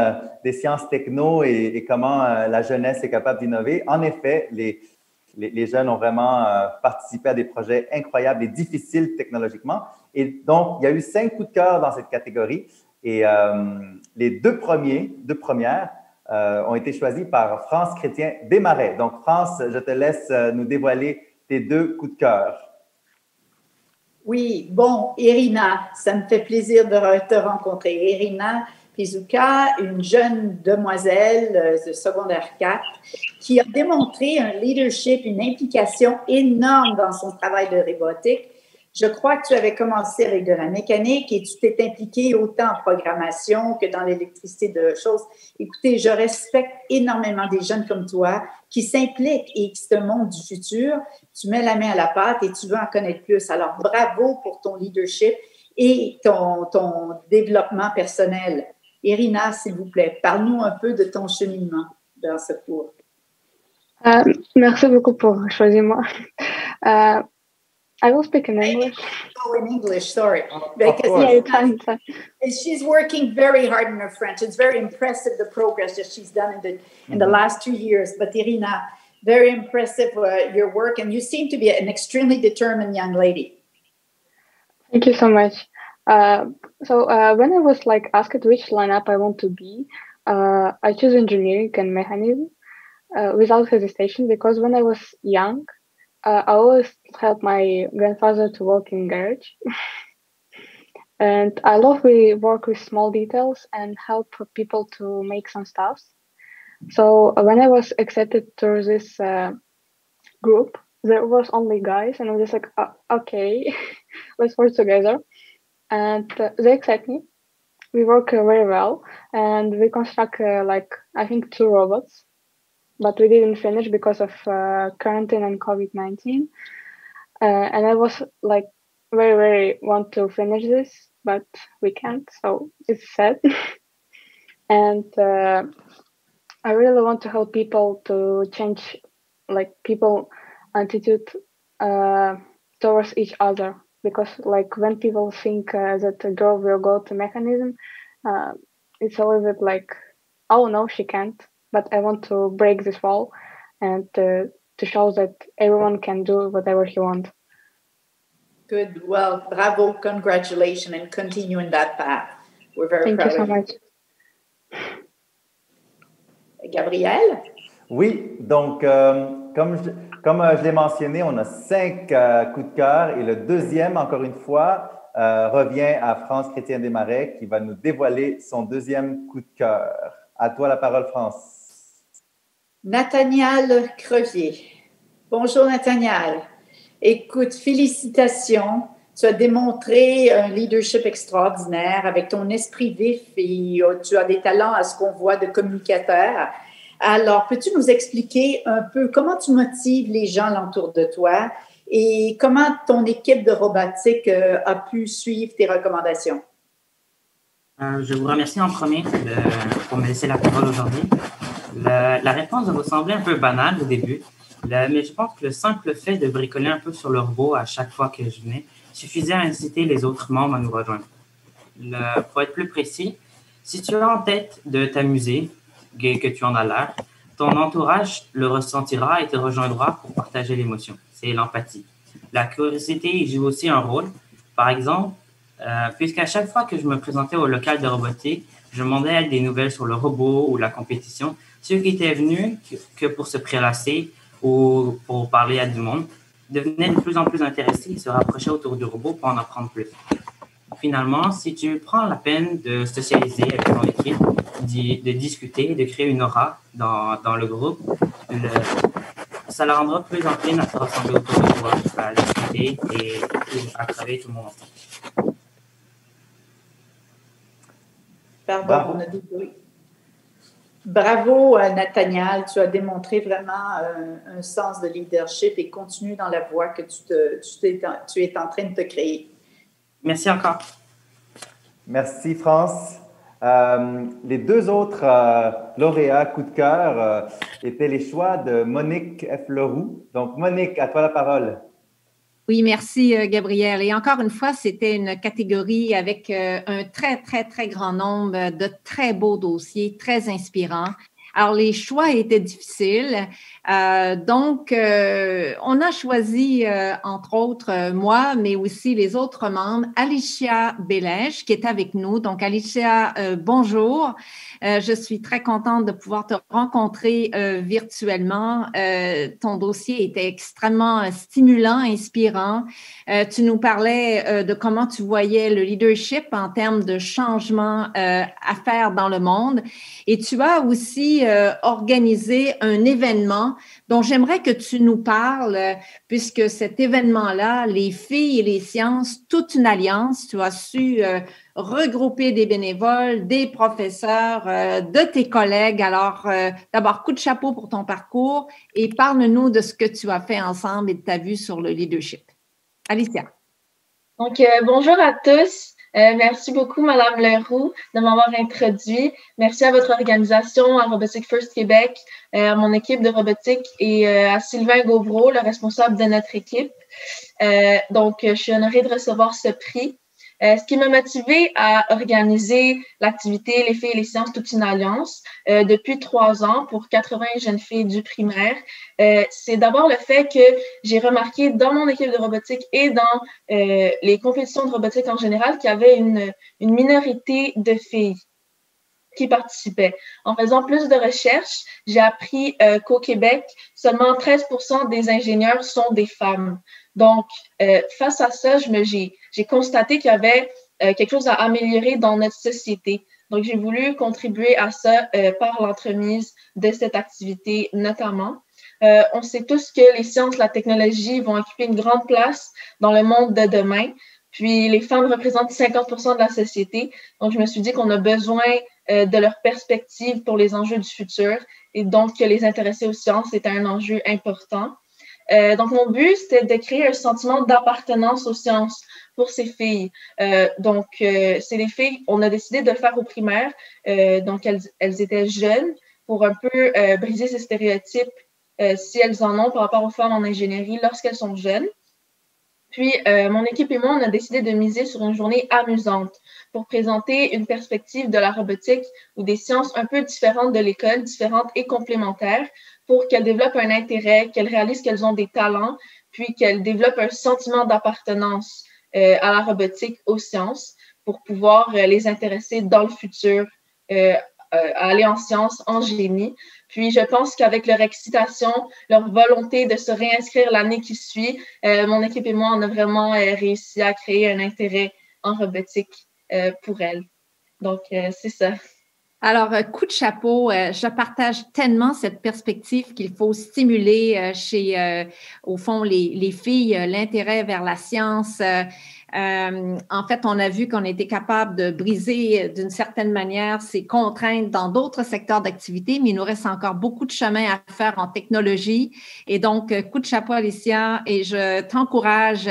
des sciences techno et comment la jeunesse est capable d'innover. En effet, les jeunes ont vraiment participé à des projets incroyables et difficiles technologiquement. Et donc, il y a eu 5 coups de cœur dans cette catégorie. Et les deux premières ont été choisies par France Chrétien Desmarais. Donc, France, je te laisse nous dévoiler tes 2 coups de cœur. Oui, bon, Irina, ça me fait plaisir de te rencontrer. Irina Pizuka, une jeune demoiselle de secondaire 4 qui a démontré un leadership, une implication énorme dans son travail de robotique. Je crois que tu avais commencé avec de la mécanique et tu t'es impliqué autant en programmation que dans l'électricité de choses. Écoutez, je respecte énormément des jeunes comme toi qui s'impliquent et qui se montrent du futur. Tu mets la main à la pâte et tu veux en connaître plus. Alors, bravo pour ton leadership et ton développement personnel. Irina, s'il vous plaît, parle-nous un peu de ton cheminement dans ce cours. Merci beaucoup pour choisir moi. I will speak in English. Oh, in English, sorry. Because she's working very hard in her French. It's very impressive, the progress that she's done in the last 2 years. But Irina, very impressive your work, and you seem to be an extremely determined young lady. Thank you so much. When I was asked which lineup I want to be, I chose engineering and mechanism without hesitation, because when I was young, I always helped my grandfather to work in garage. And I love to work with small details and help people to make some stuff. So when I was accepted to this group, there was only guys, and I was just like, okay, let's work together. And they accept me. We work very well, and we construct I think 2 robots. But we didn't finish because of quarantine and COVID-19. And I was very, very want to finish this, but we can't, so it's sad. And I really want to help people to change people attitude towards each other. Because when people think that a girl will go to mechanism, it's a little bit oh no, she can't. But I want to break this wall and to show that everyone can do whatever he wants. Good. Well, bravo, congratulations, and continue in that path. We're very proud of you. Thank you so much. Gabriel? Oui, donc, comme je l'ai mentionné, on a 5 coups de cœur et le deuxième, encore une fois, revient à France Chrétien Desmarais qui va nous dévoiler son deuxième coup de cœur. À toi la parole, France. Nathaniel Crevier. Bonjour, Nathaniel. Écoute, félicitations. Tu as démontré un leadership extraordinaire avec ton esprit vif et tu as des talents à ce qu'on voit de communicateur. Alors, peux-tu nous expliquer un peu comment tu motives les gens alentour de toi et comment ton équipe de robotique a pu suivre tes recommandations? Je vous remercie en premier pour me laisser la parole aujourd'hui. La réponse vous semblait un peu banale au début, mais je pense que le simple fait de bricoler un peu sur le robot à chaque fois que je venais suffisait à inciter les autres membres à nous rejoindre. Pour être plus précis, si tu as en tête de t'amuser, que tu en as l'air, ton entourage le ressentira et te rejoindra pour partager l'émotion. C'est l'empathie. La curiosité y joue aussi un rôle. Par exemple, puisqu'à chaque fois que je me présentais au local de robotique, je demandais des nouvelles sur le robot ou la compétition. Ceux qui étaient venus que pour se prélasser ou pour parler à du monde devenaient de plus en plus intéressés et se rapprochaient autour du robot pour en apprendre plus. finalement, si tu prends la peine de socialiser avec ton équipe, de discuter, de créer une aura dans le groupe, ça la rendra plus encline à se rassembler autour de toi, à discuter et à travailler tout le monde ensemble. Pardon, on a des bruits. Bravo, Nathaniel. Tu as démontré vraiment un sens de leadership et continue dans la voie que tu es en train de te créer. Merci encore. Merci, France. Les deux autres lauréats coup de cœur étaient les choix de Monique F. Leroux. Donc, Monique, à toi la parole. Oui, merci, Gabrielle. Et encore une fois, c'était une catégorie avec un très, très, très grand nombre de très beaux dossiers, très inspirants. Alors, les choix étaient difficiles. Donc, on a choisi, entre autres, moi, mais aussi les autres membres, Alicia Bélège, qui est avec nous. Donc, Alicia, bonjour. Je suis très contente de pouvoir te rencontrer virtuellement. Ton dossier était extrêmement stimulant, inspirant. Tu nous parlais de comment tu voyais le leadership en termes de changement à faire dans le monde. Et tu as aussi organisé un événement dont j'aimerais que tu nous parles, puisque cet événement-là, les filles et les sciences, toute une alliance, tu as su regrouper des bénévoles, des professeurs, de tes collègues. Alors, d'abord, coup de chapeau pour ton parcours et parle-nous de ce que tu as fait ensemble et de ta vue sur le leadership. Alicia. Donc, bonjour à tous. Merci beaucoup, Madame Leroux, de m'avoir introduit. Merci à votre organisation, à Robotic First Québec, à mon équipe de robotique et à Sylvain Gauvreau, le responsable de notre équipe. Donc, je suis honorée de recevoir ce prix. Ce qui m'a motivée à organiser l'activité Les filles et les sciences, toute une alliance, depuis 3 ans pour 80 jeunes filles du primaire, c'est d'abord le fait que j'ai remarqué dans mon équipe de robotique et dans les compétitions de robotique en général qu'il y avait une minorité de filles qui participaient. En faisant plus de recherches, j'ai appris qu'au Québec, seulement 13% des ingénieurs sont des femmes. Donc, face à ça, j'ai constaté qu'il y avait quelque chose à améliorer dans notre société. Donc, j'ai voulu contribuer à ça par l'entremise de cette activité notamment. On sait tous que les sciences, la technologie vont occuper une grande place dans le monde de demain. Puis, les femmes représentent 50% de la société. Donc, je me suis dit qu'on a besoin de leur perspective pour les enjeux du futur et donc que les intéresser aux sciences est un enjeu important. Donc, mon but, c'était de créer un sentiment d'appartenance aux sciences pour ces filles. Donc, c'est les filles, on a décidé de le faire au primaire. Donc, elles étaient jeunes pour un peu briser ces stéréotypes si elles en ont par rapport aux femmes en ingénierie lorsqu'elles sont jeunes. Puis, mon équipe et moi, on a décidé de miser sur une journée amusante pour présenter une perspective de la robotique ou des sciences un peu différentes de l'école, différentes et complémentaires, pour qu'elles développent un intérêt, qu'elles réalisent qu'elles ont des talents, puis qu'elles développent un sentiment d'appartenance à la robotique, aux sciences, pour pouvoir les intéresser dans le futur à aller en sciences, en génie. Puis, je pense qu'avec leur excitation, leur volonté de se réinscrire l'année qui suit, mon équipe et moi, on a vraiment réussi à créer un intérêt en robotique pour elles. Donc, c'est ça. Alors, coup de chapeau, je partage tellement cette perspective qu'il faut stimuler chez, au fond, les filles, l'intérêt vers la science. En fait, on a vu qu'on était capable de briser d'une certaine manière ces contraintes dans d'autres secteurs d'activité, mais il nous reste encore beaucoup de chemin à faire en technologie. Et donc, coup de chapeau, Alicia, et je t'encourage,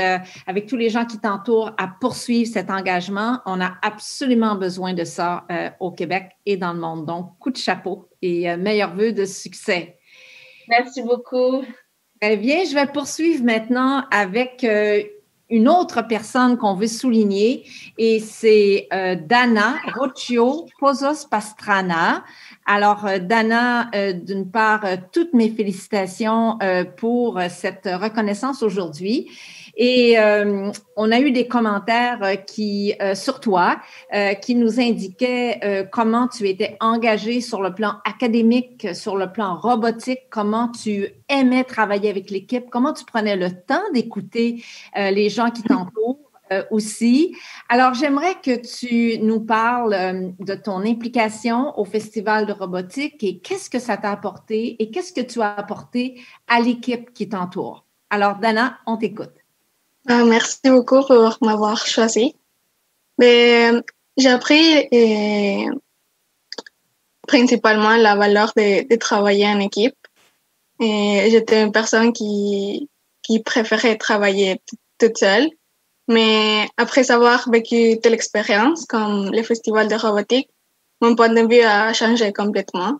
avec tous les gens qui t'entourent, à poursuivre cet engagement. On a absolument besoin de ça au Québec et dans le monde. Donc, coup de chapeau et meilleurs vœux de succès. Merci beaucoup. Très bien, je vais poursuivre maintenant avec une autre personne qu'on veut souligner et c'est Dana Rocchio Pozos Pastrana. Alors, Dana, d'une part, toutes mes félicitations pour cette reconnaissance aujourd'hui. Et on a eu des commentaires sur toi qui nous indiquaient comment tu étais engagée sur le plan académique, sur le plan robotique, comment tu aimais travailler avec l'équipe, comment tu prenais le temps d'écouter les gens qui t'entourent. aussi. Alors, j'aimerais que tu nous parles de ton implication au Festival de robotique et qu'est-ce que ça t'a apporté et qu'est-ce que tu as apporté à l'équipe qui t'entoure. Alors, Dana, on t'écoute. Merci beaucoup pour m'avoir choisi. Mais, j'ai appris principalement la valeur de travailler en équipe. Et j'étais une personne qui préférait travailler toute seule. Mais après avoir vécu telle expérience comme le festival de robotique, mon point de vue a changé complètement.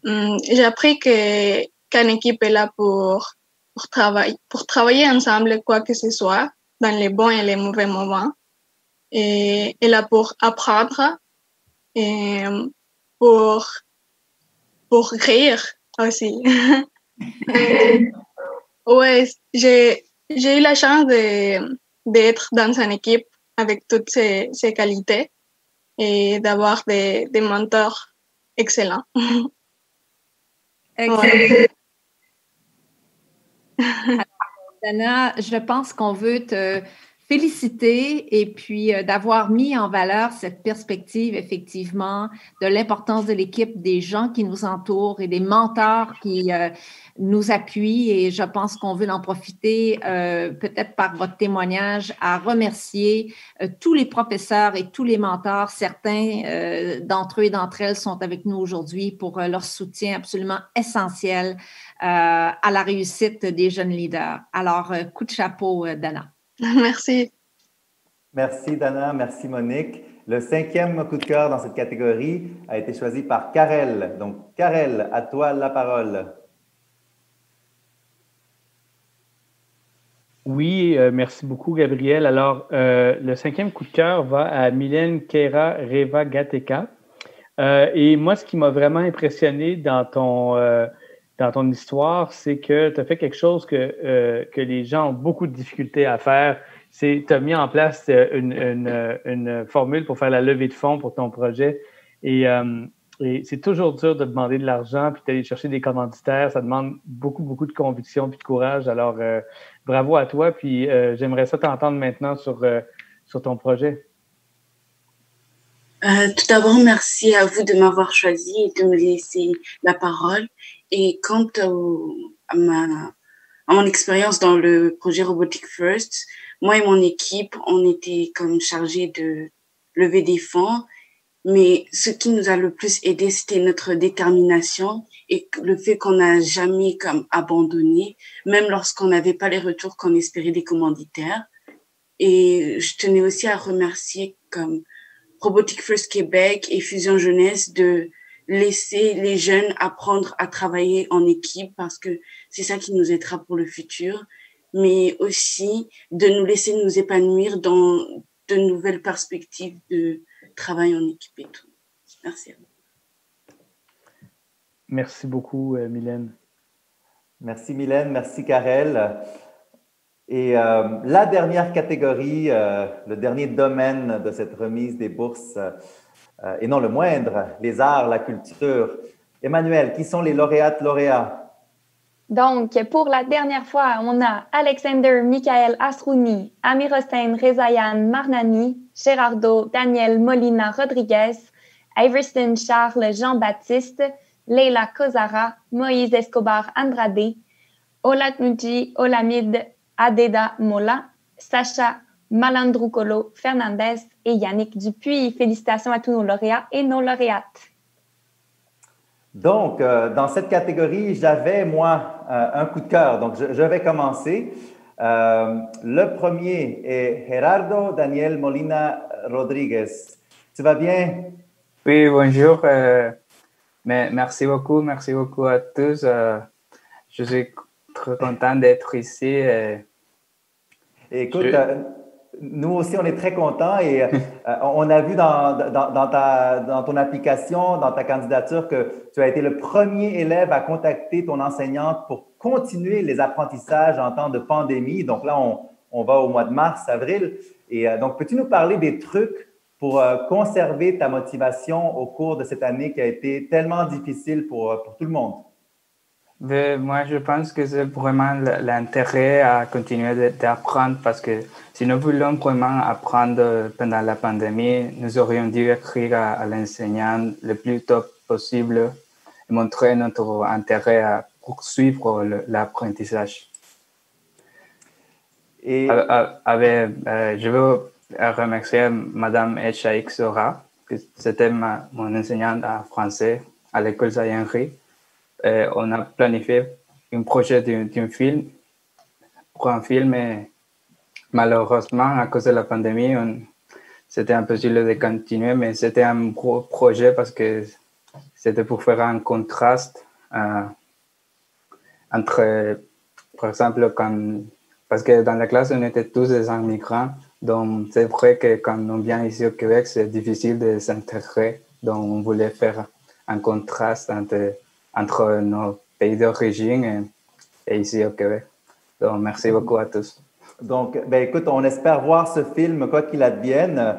J'ai appris qu'une équipe est là pour travailler ensemble, quoi que ce soit, dans les bons et les mauvais moments. Et est là pour apprendre et pour rire aussi. Ouais, j'ai eu la chance d'être dans une équipe avec toutes ces qualités et d'avoir des mentors excellents. Excellent. Ouais. Alors, Dana, je pense qu'on veut te féliciter et puis d'avoir mis en valeur cette perspective, effectivement, de l'importance de l'équipe, des gens qui nous entourent et des mentors qui nous appuient. Et je pense qu'on veut en profiter, peut-être par votre témoignage, à remercier tous les professeurs et tous les mentors. Certains d'entre eux et d'entre elles sont avec nous aujourd'hui pour leur soutien absolument essentiel à la réussite des jeunes leaders. Alors, coup de chapeau, Dana. Merci. Merci, Dana. Merci, Monique. Le 5e coup de cœur dans cette catégorie a été choisi par Karel. Donc, Karel, à toi la parole. Oui, merci beaucoup, Gabriel. Alors, le 5e coup de cœur va à Mylène Keira Reva Gateka. Et moi, ce qui m'a vraiment impressionné dans ton histoire, c'est que tu as fait quelque chose que les gens ont beaucoup de difficultés à faire. Tu as mis en place une formule pour faire la levée de fonds pour ton projet. Et c'est toujours dur de demander de l'argent puis d'aller chercher des commanditaires. Ça demande beaucoup, beaucoup de conviction puis de courage. Alors, bravo à toi. Puis, j'aimerais ça t'entendre maintenant sur ton projet. Tout d'abord, merci à vous de m'avoir choisi et de me laisser la parole. Et quant à mon expérience dans le projet Robotic First, moi et mon équipe, on était comme chargés de lever des fonds. Mais ce qui nous a le plus aidé, c'était notre détermination et le fait qu'on n'a jamais comme abandonné, même lorsqu'on n'avait pas les retours qu'on espérait des commanditaires. Et je tenais aussi à remercier comme Robotic First Québec et Fusion Jeunesse de laisser les jeunes apprendre à travailler en équipe parce que c'est ça qui nous aidera pour le futur, mais aussi de nous laisser nous épanouir dans de nouvelles perspectives de travail en équipe et tout. Merci à vous. Merci beaucoup, Mylène. Merci, Mylène. Merci, Karel. Et la dernière catégorie, le dernier domaine de cette remise des bourses, et non le moindre, les arts, la culture. Emmanuel, qui sont les lauréats? Donc, pour la dernière fois, on a Alexander Michael Asrouni, Amir Hossein Rezayan Marnani, Gerardo Daniel Molina Rodriguez, Iverson Charles Jean-Baptiste, Leila Kozara, Moïse Escobar Andrade, Olatmuji Olamide Adeda Mola, Sacha Malandroukolo Fernandez et Yannick Dupuis. Félicitations à tous nos lauréats et nos lauréates. Donc, dans cette catégorie, j'avais, moi, un coup de cœur. Donc, je vais commencer. Le premier est Gerardo Daniel Molina Rodriguez. Tu vas bien? Oui, bonjour. Merci beaucoup à tous. Je suis très content d'être ici. Écoute, nous aussi, on est très contents et on a vu dans ton application, dans ta candidature, que tu as été le premier élève à contacter ton enseignante pour continuer les apprentissages en temps de pandémie. Donc là, on va au mois de mars, avril. Et donc, peux-tu nous parler des trucs pour conserver ta motivation au cours de cette année qui a été tellement difficile pour tout le monde? Mais moi, je pense que c'est vraiment l'intérêt à continuer d'apprendre parce que si nous voulons vraiment apprendre pendant la pandémie, nous aurions dû écrire à l'enseignant le plus tôt possible et montrer notre intérêt à poursuivre l'apprentissage. Et je veux remercier Madame Echaïk Sora, que c'était mon enseignante en français à l'école Saint-Henri. On a planifié un projet d'un film, pour un film, et malheureusement, à cause de la pandémie, c'était impossible de continuer, mais c'était un gros projet parce que c'était pour faire un contraste entre, par exemple, parce que dans la classe, on était tous des immigrants, donc c'est vrai que quand on vient ici au Québec, c'est difficile de s'intégrer, donc on voulait faire un contraste entre nos pays d'origine et ici au Québec. Donc, merci beaucoup à tous. Donc, écoute, on espère voir ce film, quoi qu'il advienne,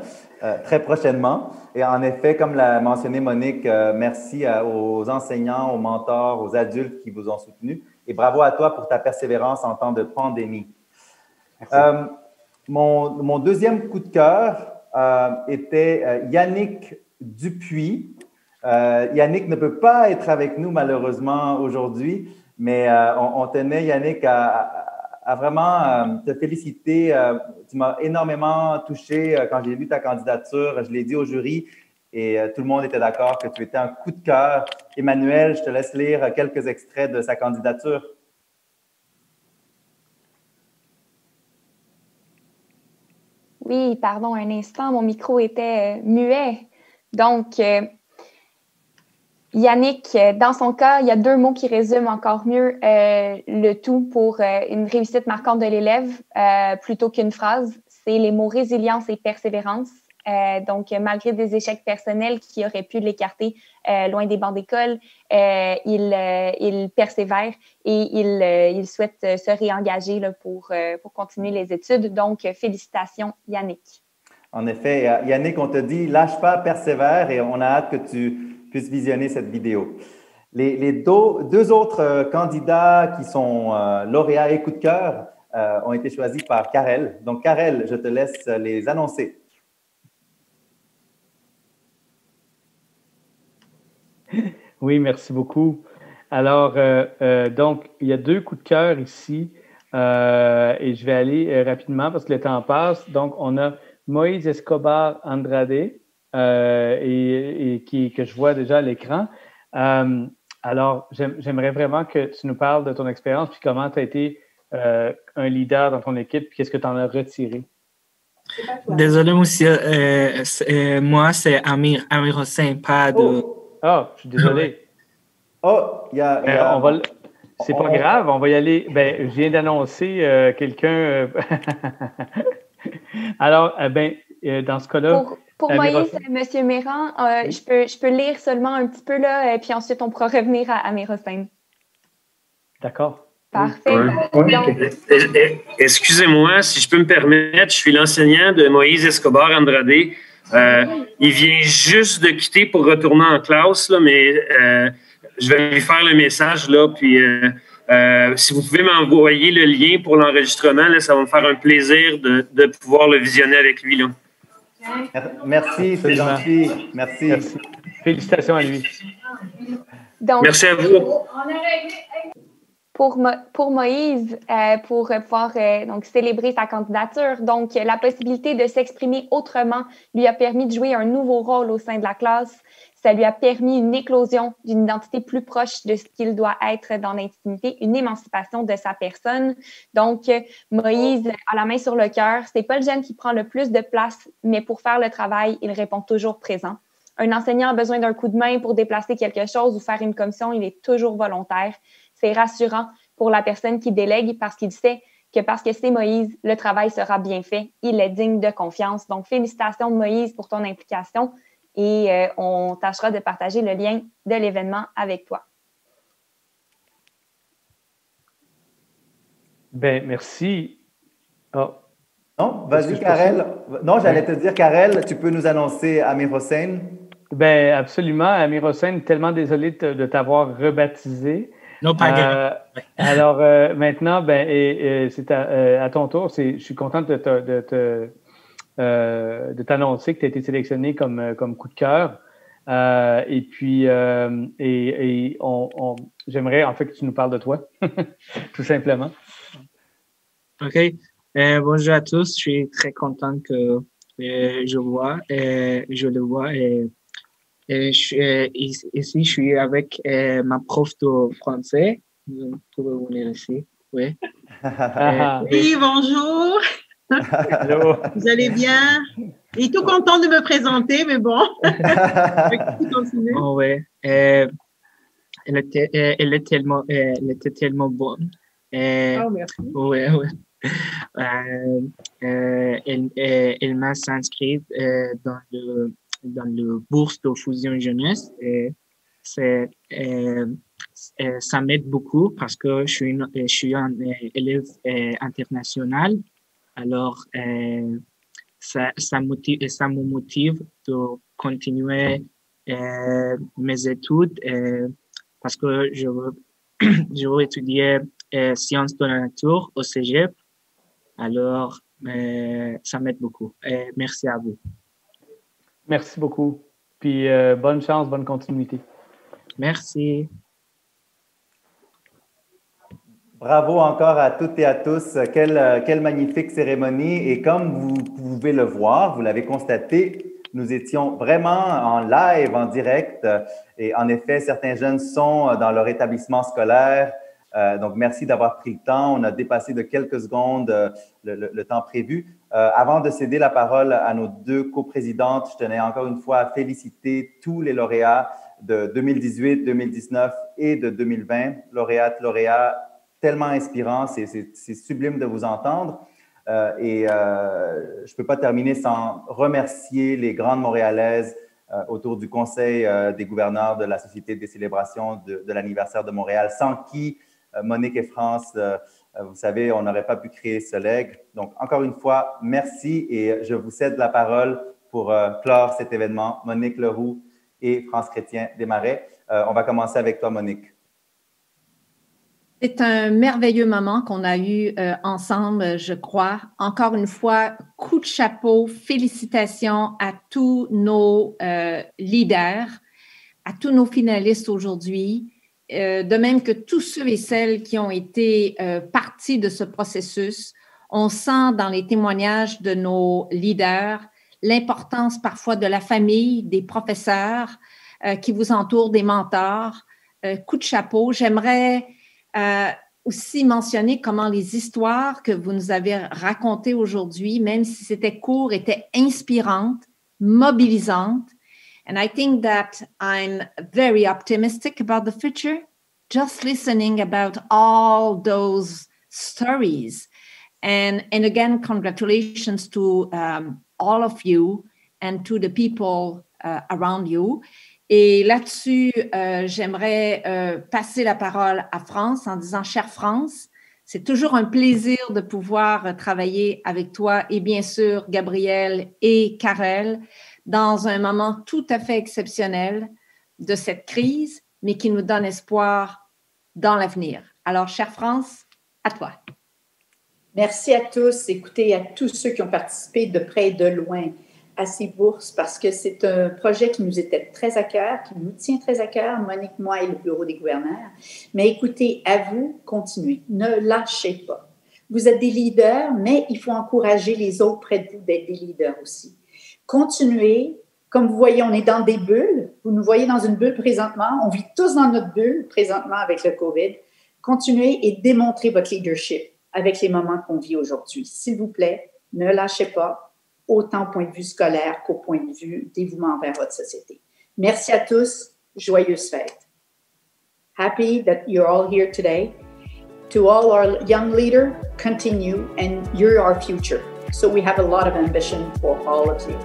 très prochainement. Et en effet, comme l'a mentionné Monique, merci aux enseignants, aux mentors, aux adultes qui vous ont soutenus. Et bravo à toi pour ta persévérance en temps de pandémie. Mon deuxième coup de cœur était Yannick Dupuis. Yannick ne peut pas être avec nous malheureusement aujourd'hui, mais on tenait, Yannick, à vraiment te féliciter. Tu m'as énormément touché quand j'ai lu ta candidature. Je l'ai dit au jury et tout le monde était d'accord que tu étais un coup de cœur. Emmanuel, je te laisse lire quelques extraits de sa candidature. Oui, pardon, un instant, mon micro était muet. Donc, Yannick, dans son cas, il y a 2 mots qui résument encore mieux le tout pour une réussite marquante de l'élève plutôt qu'une phrase. C'est les mots résilience et persévérance. Donc, malgré des échecs personnels qui auraient pu l'écarter loin des bancs d'école, il persévère et il souhaite se réengager là, pour continuer les études. Donc, félicitations, Yannick. En effet, Yannick, on te dit, lâche pas, persévère et on a hâte que tu puisses visionner cette vidéo. Les 2 autres candidats qui sont lauréats et coup de cœur ont été choisis par Karel. Donc, Karel, je te laisse les annoncer. Oui, merci beaucoup. Alors, donc, il y a 2 coups de cœur ici et je vais aller rapidement parce que le temps passe. Donc, on a Moïse Escobar Andrade que je vois déjà à l'écran. Alors, j'aimerais vraiment que tu nous parles de ton expérience puis comment tu as été un leader dans ton équipe puis qu'est-ce que tu en as retiré. Désolé, monsieur. Moi, c'est Amir Hossein, pas de... Oh, je suis désolé. C'est pas grave, on va y aller. Je viens d'annoncer quelqu'un. Alors, dans ce cas-là. Pour Moïse, M. Méran, je peux lire seulement un petit peu là, puis ensuite on pourra revenir à Amir Hossein. D'accord. Parfait. Oui. Excusez-moi, si je peux me permettre, je suis l'enseignant de Moïse Escobar Andrade. Il vient juste de quitter pour retourner en classe, là, mais je vais lui faire le message, là, puis si vous pouvez m'envoyer le lien pour l'enregistrement, là, ça va me faire un plaisir de pouvoir le visionner avec lui. Là. Merci, c'est gentil. Merci. Félicitations à lui. Donc, merci à vous. Pour Moïse, pour pouvoir donc célébrer sa candidature, donc la possibilité de s'exprimer autrement lui a permis de jouer un nouveau rôle au sein de la classe. Ça lui a permis une éclosion d'une identité plus proche de ce qu'il doit être dans l'intimité, une émancipation de sa personne. Donc, Moïse a la main sur le cœur. C'est pas le jeune qui prend le plus de place, mais pour faire le travail, il répond toujours présent. Un enseignant a besoin d'un coup de main pour déplacer quelque chose ou faire une commission, il est toujours volontaire. C'est rassurant pour la personne qui délègue parce qu'il sait que parce que c'est Moïse, le travail sera bien fait. Il est digne de confiance. Donc, félicitations Moïse pour ton implication et on tâchera de partager le lien de l'événement avec toi. Merci. Oh. Non, vas-y, Karel. Non, j'allais te dire, Karel, tu peux nous annoncer Amir Hossein? Absolument. Amir Hossein, tellement désolé de t'avoir rebaptisé. Non, pas grave. Alors, maintenant, c'est à ton tour. Je suis contente de t'annoncer que tu as été sélectionné comme coup de cœur. Et puis, j'aimerais en fait que tu nous parles de toi, tout simplement. OK. Bonjour à tous. Je suis très content que je le vois. Ici, je suis avec ma prof de français. Vous pouvez venir ici. Oui. Oui, bonjour. Hello. Vous allez bien? Et tout content de me présenter, mais bon. Oh, ouais. Elle était tellement bonne. Oh, merci. Ouais. Elle m'a inscrite dans le bourse de fusion jeunesse. Et ça m'aide beaucoup parce que je suis un élève international. Alors, ça me motive de continuer mes études parce que je veux étudier sciences de la nature au Cégep. Alors, ça m'aide beaucoup. Merci à vous. Merci beaucoup. Puis, bonne chance, bonne continuité. Merci. Bravo encore à toutes et à tous. Quelle magnifique cérémonie. Et comme vous pouvez le voir, vous l'avez constaté, nous étions vraiment en live, en direct. Et en effet, certains jeunes sont dans leur établissement scolaire. Donc, merci d'avoir pris le temps. On a dépassé de quelques secondes le temps prévu. Avant de céder la parole à nos deux coprésidentes, je tenais encore une fois à féliciter tous les lauréats de 2018, 2019 et de 2020. Lauréats, tellement inspirants, c'est sublime de vous entendre. Je ne peux pas terminer sans remercier les grandes Montréalaises autour du Conseil des gouverneurs de la Société des célébrations de l'anniversaire de Montréal, sans qui Monique et France, vous savez, on n'aurait pas pu créer ce legs. Donc, encore une fois, merci et je vous cède la parole pour clore cet événement. Monique Leroux et France Chrétien Desmarais. On va commencer avec toi, Monique. C'est un merveilleux moment qu'on a eu ensemble, je crois. Encore une fois, coup de chapeau, félicitations à tous nos leaders, à tous nos finalistes aujourd'hui, de même que tous ceux et celles qui ont été partie de ce processus. On sent dans les témoignages de nos leaders l'importance parfois de la famille, des professeurs qui vous entourent, des mentors. Coup de chapeau. J'aimerais aussi mentionner comment les histoires que vous nous avez racontées aujourd'hui, même si c'était court, étaient inspirantes, mobilisantes. And I think that I'm very optimistic about the future, just listening about all those stories. And again, congratulations to all of you and to the people around you. Et là-dessus, j'aimerais passer la parole à France en disant, chère France, c'est toujours un plaisir de pouvoir travailler avec toi et bien sûr Gabriel et Karel dans un moment tout à fait exceptionnel de cette crise, mais qui nous donne espoir dans l'avenir. Alors, chère France, à toi. Merci à tous. Écoutez, à tous ceux qui ont participé de près et de loin à ces bourses, parce que c'est un projet qui nous était très à cœur, qui nous tient très à cœur, Monique, moi et le Bureau des gouverneurs. Mais écoutez, à vous, continuez. Ne lâchez pas. Vous êtes des leaders, mais il faut encourager les autres près de vous d'être des leaders aussi. Continuez. Comme vous voyez, on est dans des bulles. Vous nous voyez dans une bulle présentement. On vit tous dans notre bulle présentement avec le COVID. Continuez et démontrez votre leadership avec les moments qu'on vit aujourd'hui. S'il vous plaît, ne lâchez pas, autant au point de vue scolaire qu'au point de vue dévouement envers votre société. Merci à tous. Joyeuses fêtes. Happy that you're all here today. To all our young leaders, continue, and you're our future. So we have a lot of ambition for all of you.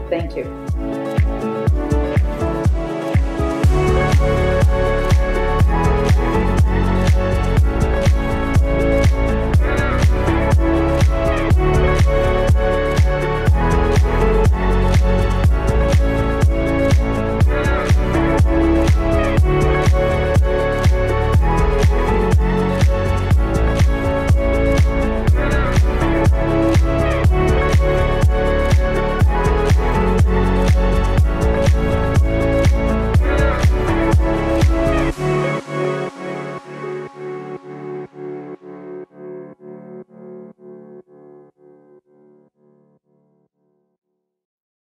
Thank you.